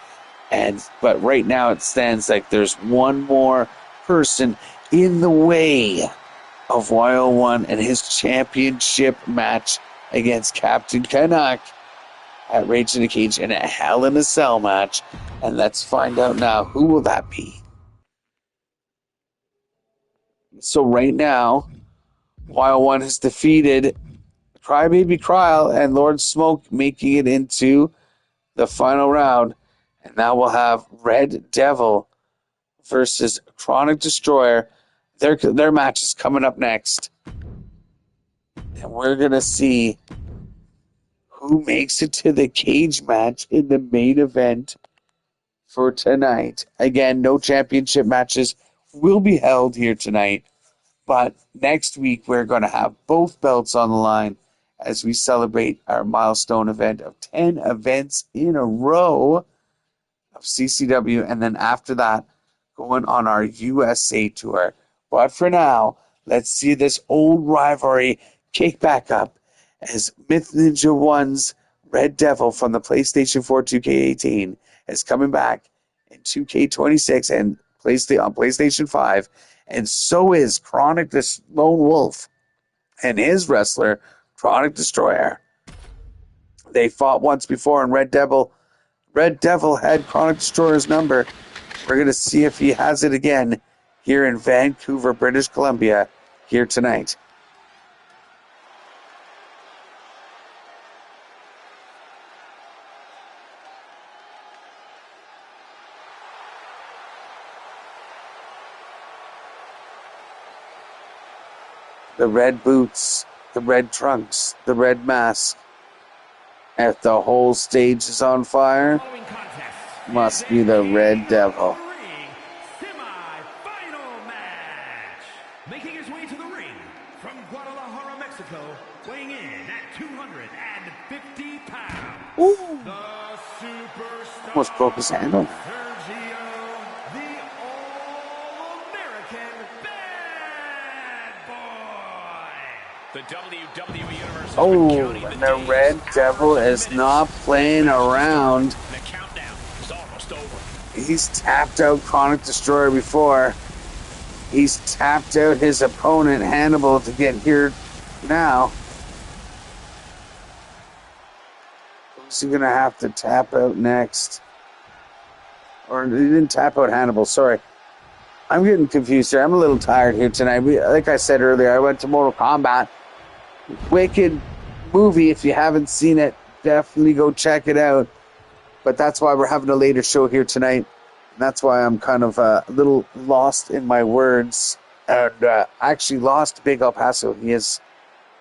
But right now it stands like there's one more person in the way of Wild One and his championship match against Captain Canuck at Rage in the Cage in a Hell in a Cell match. And let's find out now, who will that be? So right now, Wild One has defeated Crybaby Cryle and Lord Smoke, making it into the final round. And now we'll have Red Devil versus Chronic Destroyer. Their match is coming up next. And we're going to see who makes it to the cage match in the main event for tonight. Again, no championship matches will be held here tonight. But next week, we're going to have both belts on the line as we celebrate our milestone event of 10 events in a row of CCW. And then after that, going on our USA tour. But for now, let's see this old rivalry kick back up as Myth Ninja 1's Red Devil from the PlayStation 4 2K18 is coming back in 2K26 and on PlayStation 5. And so is Chronic the Lone Wolf and his wrestler, Chronic Destroyer. They fought once before, and Red Devil had Chronic Destroyer's number. We're going to see if he has it again here in Vancouver, British Columbia, here tonight. The red boots, the red trunks, the red mask. If the whole stage is on fire, must be the Red Devil. Semi-final match. Making his way to the ring from Guadalajara, Mexico, weighing in at 250 pounds. Ooh. The superstar. Almost broke his hand on that. Sergio, the All-American Bad Boy. The WWE Universe Oh, and the Red Devil is not playing around. The countdown is almost over. He's tapped out Chronic Destroyer before. He's tapped out his opponent, Hannibal, to get here now. Who's he going to have to tap out next? Or he didn't tap out Hannibal, sorry. I'm getting confused here. I'm a little tired here tonight. Like I said earlier, I went to Mortal Kombat. Wicked movie. If you haven't seen it, definitely go check it out. But that's why we're having a later show here tonight. And that's why I'm kind of a little lost in my words. And actually lost Big El Paso. He is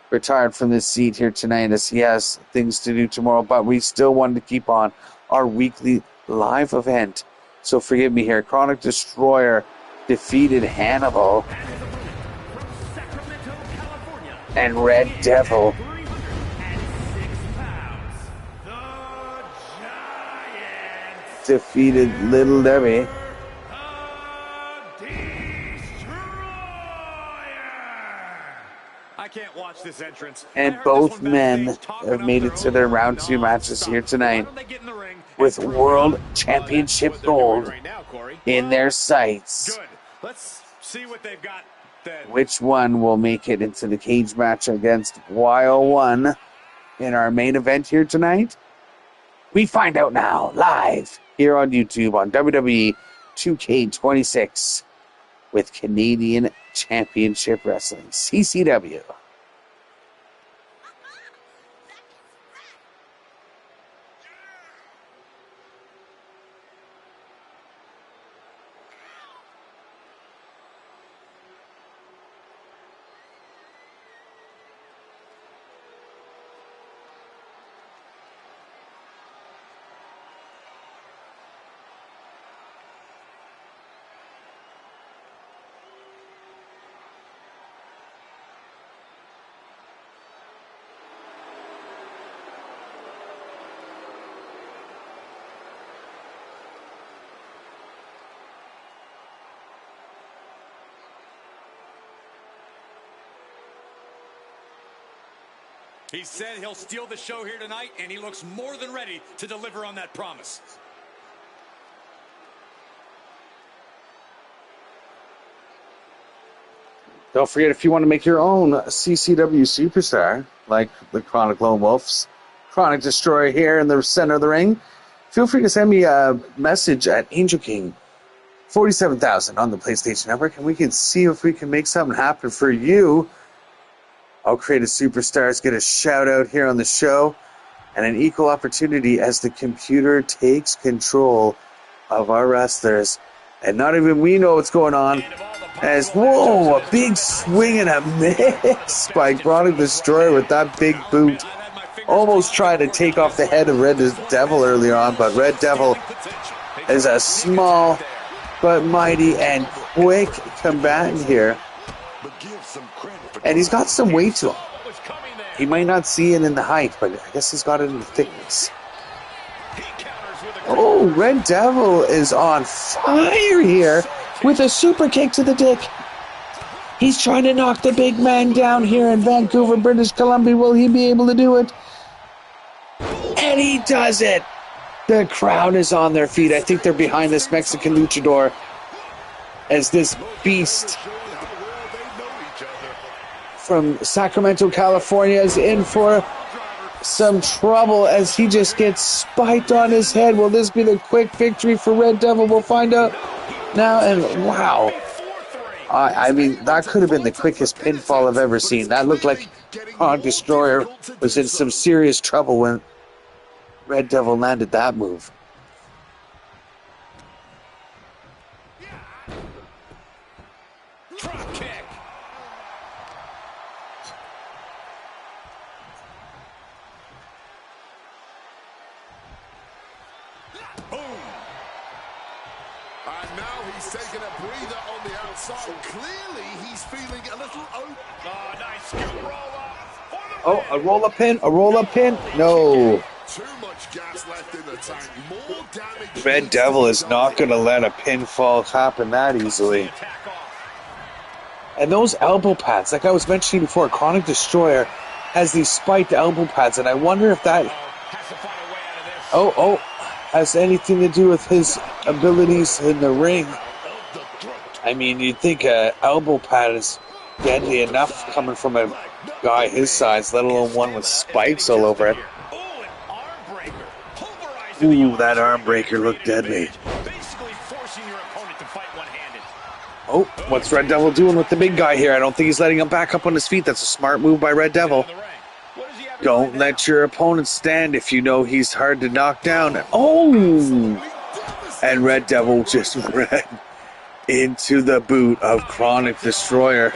retired from this seat here tonight as he has things to do tomorrow. But we still wanted to keep on our weekly live event. So forgive me here. Chronic Destroyer defeated Hannibal. And Red Devil defeated Little Debbie. I can't watch this entrance. And both men have made it to their round 2 matches here tonight with World Championship gold in their sights. Good. Let's see what they've got then. Which one will make it into the cage match against Y01 in our main event here tonight? We find out now, live here on YouTube on WWE 2K26 with Canadian Championship Wrestling, CCW. He said he'll steal the show here tonight, and he looks more than ready to deliver on that promise. Don't forget, if you want to make your own CCW superstar, like the Chronic Lone Wolves, Chronic Destroyer here in the center of the ring, feel free to send me a message at Angel King 47,000 on the PlayStation Network, and we can see if we can make something happen for you. I'll create a superstars, get a shout out here on the show, and an equal opportunity as the computer takes control of our wrestlers. And not even we know what's going on. As, whoa, a big swing and a miss by Chronic Destroyer with that big boot. Almost trying to take off the head of Red Devil earlier on, but Red Devil is a small but mighty and quick combatant here. And he's got some weight to him. He might not see it in the height, but I guess he's got it in the thickness. Oh, Red Devil is on fire here with a super kick to the dick. He's trying to knock the big man down here in Vancouver, British Columbia. Will he be able to do it? And he does it. The crowd is on their feet. I think they're behind this Mexican luchador as this beast from Sacramento, California is in for some trouble as he just gets spiked on his head. Will this be the quick victory for Red Devil? We'll find out now. And wow. I mean, that could have been the quickest pinfall I've ever seen. That looked like Chronic Destroyer was in some serious trouble when Red Devil landed that move. Drop kick. Boom. And now he's taking a breather on the outside. Clearly, he's feeling a little open. Oh, nice scoop roll up. Oh, a roll-up pin? A roll-up pin? No. Too much gas left in the tank. More damage. Red Devil is not going to let a pinfall happen that easily. And those elbow pads, like I was mentioning before, Chronic Destroyer has these spiked elbow pads, and I wonder if that has anything to do with his abilities in the ring. I mean, you'd think an elbow pad is deadly enough coming from a guy his size, let alone one with spikes all over it. Ooh, that arm breaker looked deadly. Oh, what's Red Devil doing with the big guy here? I don't think he's letting him back up on his feet. That's a smart move by Red Devil. Don't let your opponent stand if you know he's hard to knock down. Oh! And Red Devil just ran into the boot of Chronic Destroyer.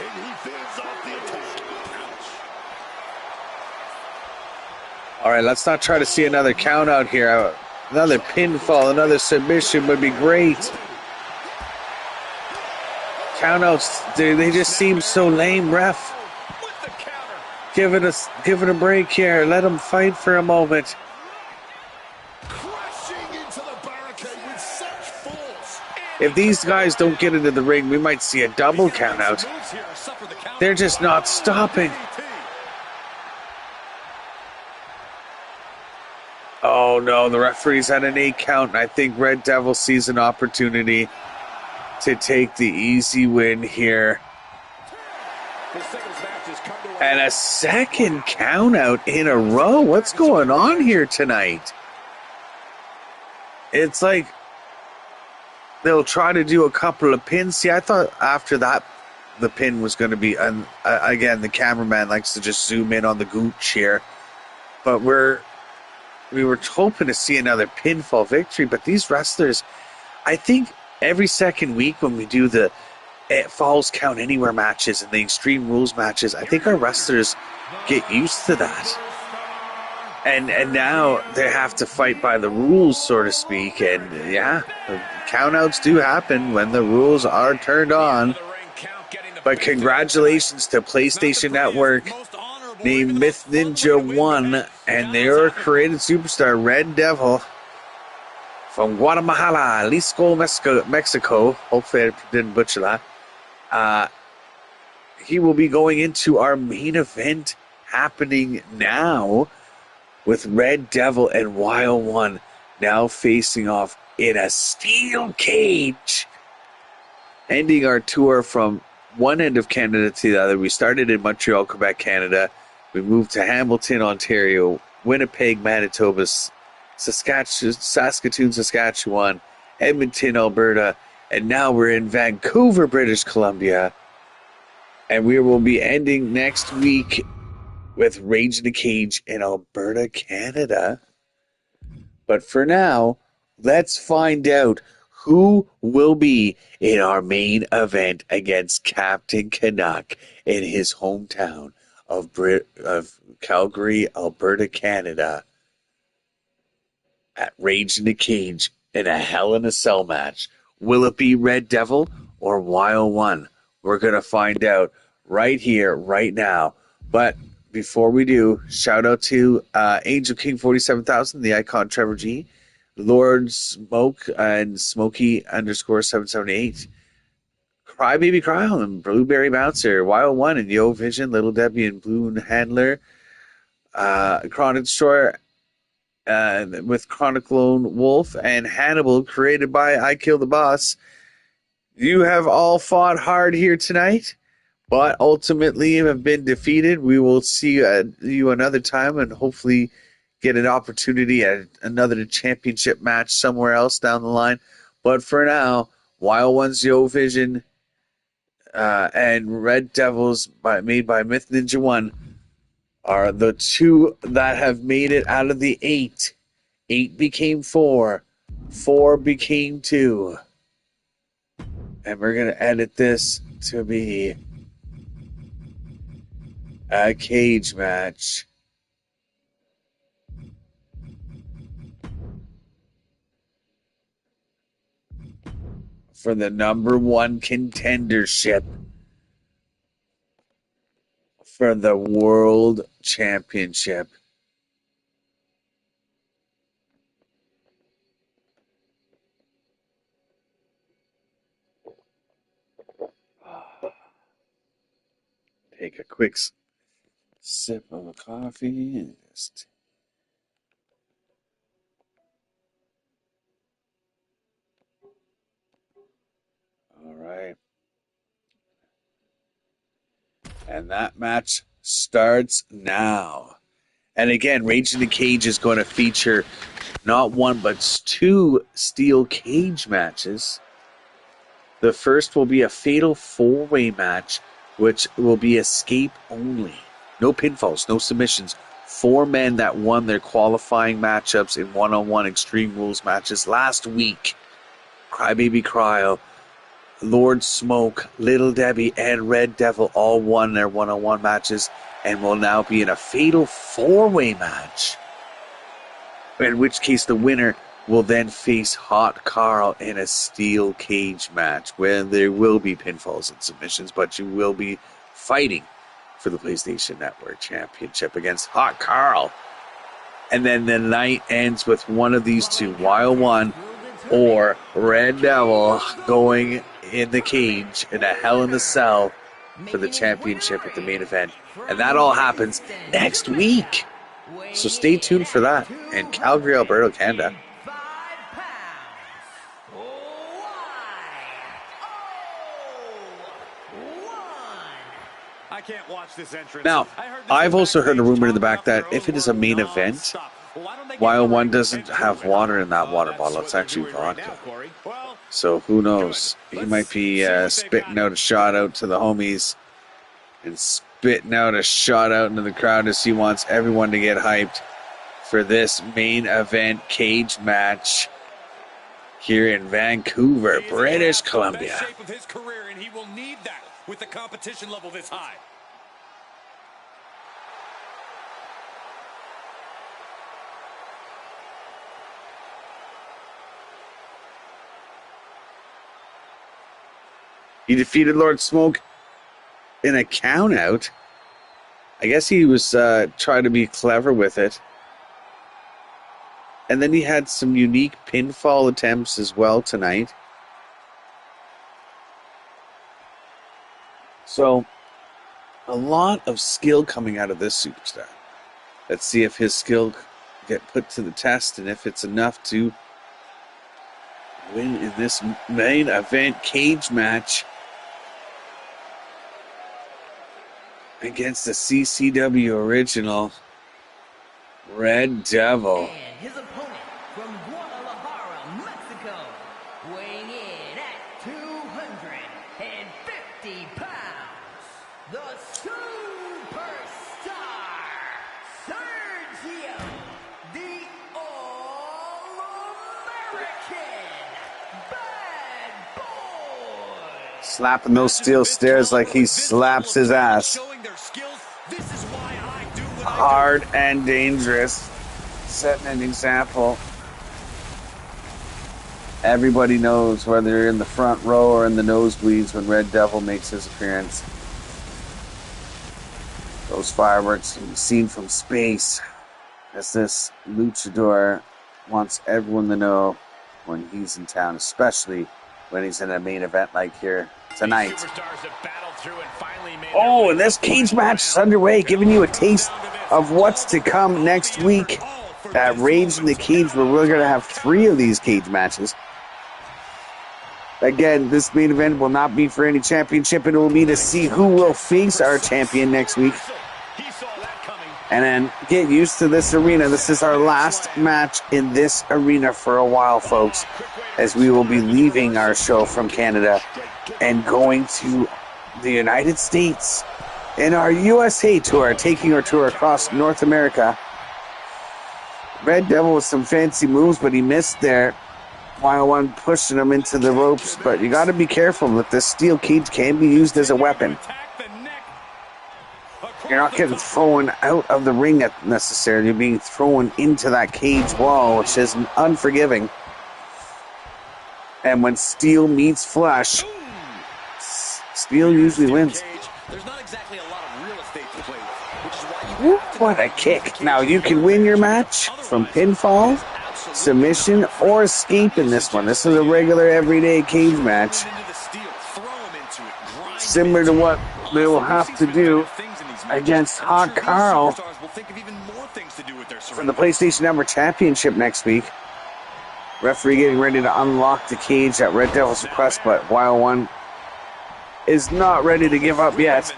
All right, let's not try to see another count out here. Another pinfall, another submission would be great. Countouts, they just seem so lame, ref. Give it a break here. Let him fight for a moment. If these guys don't get into the ring, we might see a double countout. They're just not stopping. Oh no, the referee's at an 8 count, and I think Red Devil sees an opportunity to take the easy win here. And a second count out in a row. What's going on here tonight? It's like they'll try to do a couple of pins. See, I thought after that the pin was going to be, again, the cameraman likes to just zoom in on the gooch here. But we were hoping to see another pinfall victory. But these wrestlers, I think every second week when we do the Falls Count Anywhere matches and the Extreme Rules matches, I think our wrestlers get used to that. And now they have to fight by the rules, so to speak. And yeah, the countouts do happen when the rules are turned on. But congratulations to PlayStation Network, named Myth Ninja 1 and their created superstar Red Devil from Guatemala, Jalisco, Mexico. Hopefully I didn't butcher that. He will be going into our main event happening now with Red Devil and Wild One now facing off in a steel cage. Ending our tour from one end of Canada to the other. We started in Montreal, Quebec, Canada. We moved to Hamilton, Ontario, Winnipeg, Manitoba, Saskatoon, Saskatchewan, Edmonton, Alberta, and now we're in Vancouver, British Columbia. And we will be ending next week with Rage in the Cage in Alberta, Canada. But for now, let's find out who will be in our main event against Captain Canuck in his hometown of Calgary, Alberta, Canada, at Rage in the Cage in a Hell in a Cell match. Will it be Red Devil or Wild One? We're going to find out right here, right now. But before we do, shout out to Angel King 47,000, the Icon Trevor G, Lord Smoke and Smokey _ 778, Cry Baby Cry and Blueberry Bouncer, Wild One and Yo Vision, Little Debbie and Blue Handler, Chronic Destroyer with Chronic Lone Wolf, and Hannibal, created by I Kill the Boss. You have all fought hard here tonight, but ultimately have been defeated. We will see you another time and hopefully get an opportunity at another championship match somewhere else down the line. But for now, Wild One's Yo Vision and Red Devils made by Myth Ninja 1 are the two that have made it out of the 8. 8 became 4. 4 became 2. And we're going to edit this to be a cage match. For the number 1 contendership for the World Championship. take a quick sip of a coffee and just... All right. And that match starts now. And again, Rage in the Cage is going to feature not one, but 2 steel cage matches. The first will be a fatal 4-way match, which will be escape only. No pinfalls, no submissions. 4 men that won their qualifying matchups in one-on-one Extreme Rules matches last week. Crybaby Cryo, Lord Smoke, Little Debbie, and Red Devil all won their one-on-one matches and will now be in a fatal 4-way match. In which case the winner will then face Hot Carl in a steel cage match where there will be pinfalls and submissions, but you will be fighting for the PlayStation Network Championship against Hot Carl. And then the night ends with one of these two, Wild One or Red Devil, going in the cage in a Hell in a Cell for the championship at the main event. And that all happens next week. So stay tuned for that in Calgary, Alberta, Canada. I can't watch this entrance. Now, I've also heard a rumor in the back that if it is a main event, Wild One doesn't have water in that water bottle. It's actually vodka. So who knows? He might be spitting out a shot out to the homies and spitting out a shot out into the crowd as he wants everyone to get hyped for this main event cage match here in Vancouver, British Columbia. Shape of his career, and he will need that with the competition level this high. He defeated Lord Smoke in a count out. I guess he was trying to be clever with it. And then he had some unique pinfall attempts as well tonight. So, a lot of skill coming out of this superstar. Let's see if his skill get put to the test and if it's enough to win in this main event cage match against the CCW original Red Devil. And his opponent from Guadalajara, Mexico, weighing in at 250 pounds, the superstar, Sergio, the All-American Bad Boy. Slapping those steel stairs like he slaps his ass. Hard and dangerous. Setting an example. Everybody knows whether you're in the front row or in the nosebleeds when Red Devil makes his appearance. Those fireworks can be seen from space as this luchador wants everyone to know when he's in town, especially when he's in a main event like here tonight. Oh, and this cage match is underway, giving you a taste of what's to come next week at Rage in the Cage, where we're going to have 3 of these cage matches. Again, this main event will not be for any championship. It will be to see who will face our champion next week. And then get used to this arena. This is our last match in this arena for a while, folks, as we will be leaving our show from Canada and going to the United States in our USA tour, taking our tour across North America. Red Devil with some fancy moves, but he missed there. Wild One pushing him into the ropes, but you got to be careful that this steel cage can be used as a weapon. You're not getting thrown out of the ring necessarily. You're being thrown into that cage wall, which is unforgiving. And when steel meets flesh, steel usually wins. There's not exactly a lot of real estate to play with, which is why What a kick. Now you can win your match from pinfall, submission, or escape in this one. This is a regular everyday cage match. similar to what they will have to do against Hot Carl for the PlayStation Network Championship next week. Referee getting ready to unlock the cage at Red Devil's request, but Wild One is not ready to give up yet.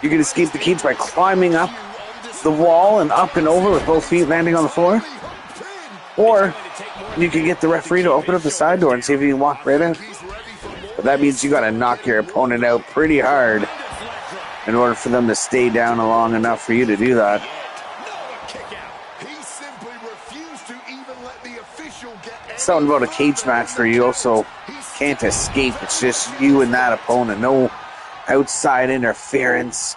You can escape the cage by climbing up the wall and up and over with both feet landing on the floor. Or you can get the referee to open up the side door and see if you can walk right out. But that means you gotta knock your opponent out pretty hard in order for them to stay down long enough for you to do that. Something about a cage match where you also can't escape. It's just you and that opponent. No outside interference.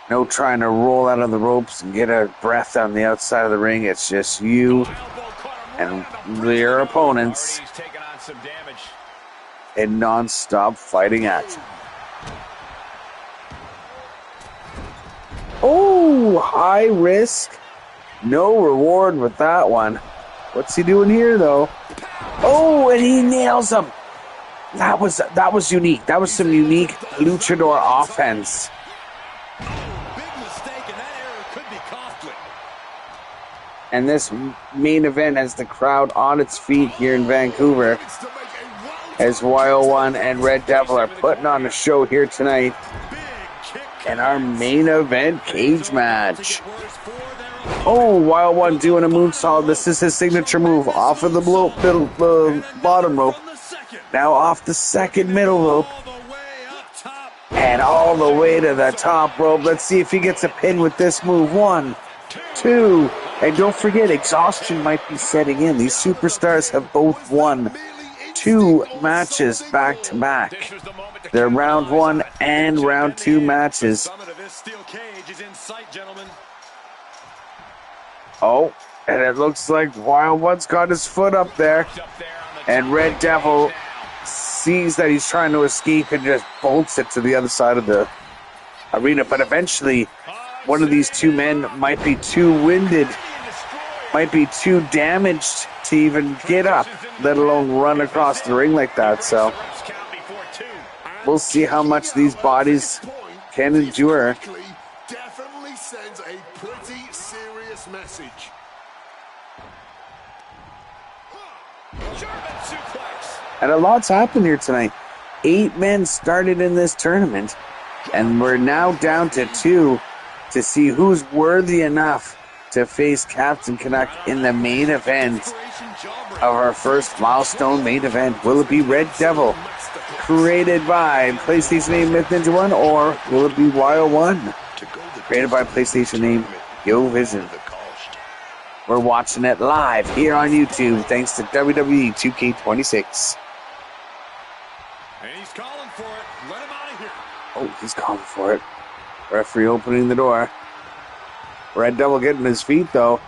No trying to roll out of the ropes and get a breath on the outside of the ring. It's just you and your opponents in non-stop fighting action. Oh, high risk, no reward with that one. What's he doing here, though? Oh, and he nails him. That was unique. That was some unique luchador offense. And this main event has the crowd on its feet here in Vancouver as Wild One and Red Devil are putting on a show here tonight in our main event cage match. Oh, Wild One doing a moonsault. This is his signature move. Off of the bottom rope. Now off the second middle rope. And all the way to the top rope. Let's see if he gets a pin with this move. 1, 2. And don't forget, exhaustion might be setting in. These superstars have both won 2 matches back to back. They're round 1 and round 2 matches. Oh, and it looks like Wild One's got his foot up there. And Red Devil sees that he's trying to escape and just bolts it to the other side of the arena. But eventually, one of these two men might be too winded, might be too damaged to even get up, let alone run across the ring like that. So we'll see how much these bodies can endure. Definitely sends a pretty serious message. And a lot's happened here tonight. 8 men started in this tournament, and we're now down to 2 to see who's worthy enough to face Captain Canuck in the main event of our first milestone main event. Will it be Red Devil, created by PlayStation name Myth Ninja 1, or will it be Wild One, created by PlayStation name Yo Vision? We're watching it live here on YouTube thanks to WWE 2K26. And he's calling for it. Let him out of here. Oh, he's calling for it. Referee opening the door. Red Devil getting his feet, though.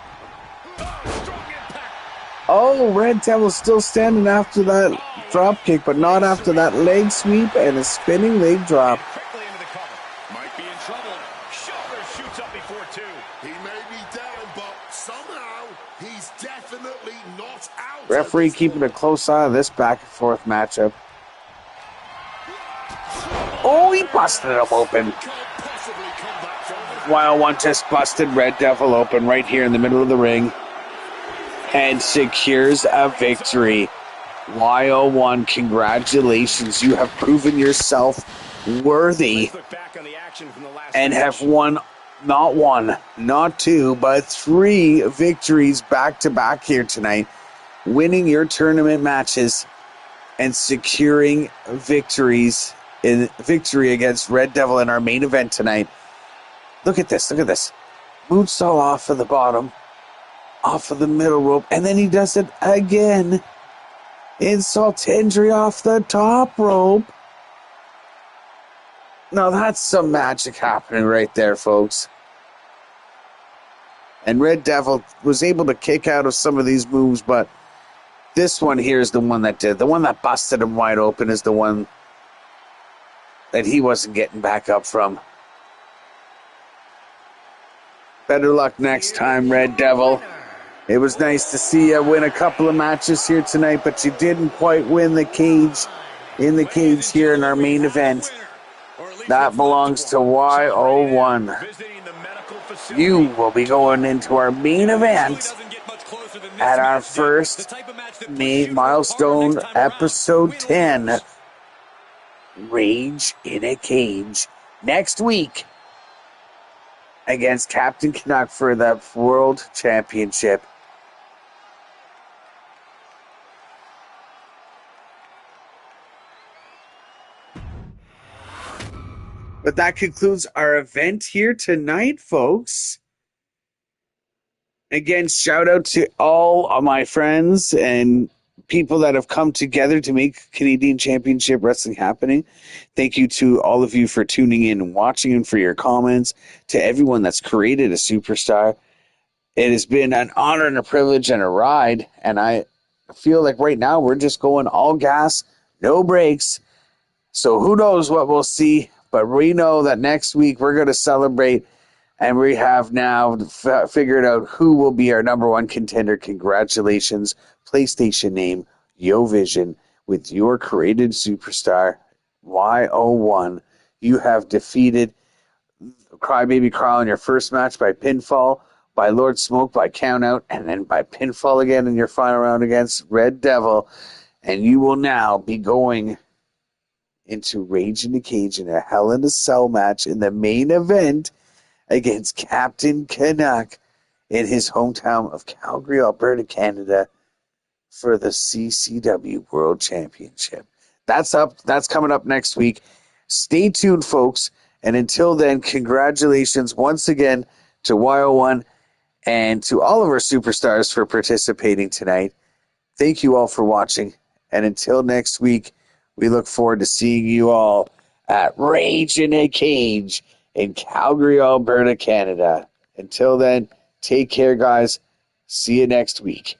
Oh, Red Devil's still standing after that drop kick, but not after that leg sweep and a spinning leg drop. Quickly into the cover. Might be in trouble. Shoulder shoots up before 2. He may be down, but somehow he's definitely not out. Referee keeping a close eye on this back and forth matchup. Oh, he busted him open. Wild One just busted Red Devil open right here in the middle of the ring and secures a victory. Wild One, congratulations. You have proven yourself worthy and have won not 1, not 2, but 3 victories back to back here tonight, winning your tournament matches and securing victories in victory against Red Devil in our main event tonight. Look at this, look at this. Moonsault off of the bottom, off of the middle rope, and then he does it again. Insult to injury off the top rope. Now that's some magic happening right there, folks. And Red Devil was able to kick out of some of these moves, but this one here is the one that did. The one that busted him wide open is the one that he wasn't getting back up from. Better luck next time, Red Devil. It was nice to see you win a couple of matches here tonight, but you didn't quite win the cage in the cage here in our main event. That belongs to Y01. You will be going into our main event at our first milestone episode 10, Rage in a Cage, next week against Captain Canuck for the World Championship. But that concludes our event here tonight, folks. Again, shout out to all of my friends and people that have come together to make Canadian Championship Wrestling happening. Thank you to all of you for tuning in and watching and for your comments. To everyone that's created a superstar. It has been an honor and a privilege and a ride. And I feel like right now we're just going all gas, no brakes. So who knows what we'll see. But we know that next week we're going to celebrate. And we have now figured out who will be our number one contender. Congratulations, PlayStation name, YoVision, with your created superstar, Y01. You have defeated Crybaby Carl in your first match by pinfall, by Lord Smoke by countout, and then by pinfall again in your final round against Red Devil. And you will now be going into Rage in the Cage in a Hell in a Cell match in the main event against Captain Canuck in his hometown of Calgary, Alberta, Canada for the CCW World Championship. That's coming up next week. Stay tuned, folks. And until then, congratulations once again to Y01 and to all of our superstars for participating tonight. Thank you all for watching. And until next week, we look forward to seeing you all at Rage in a Cage in Calgary, Alberta, Canada. Until then, take care, guys. See you next week.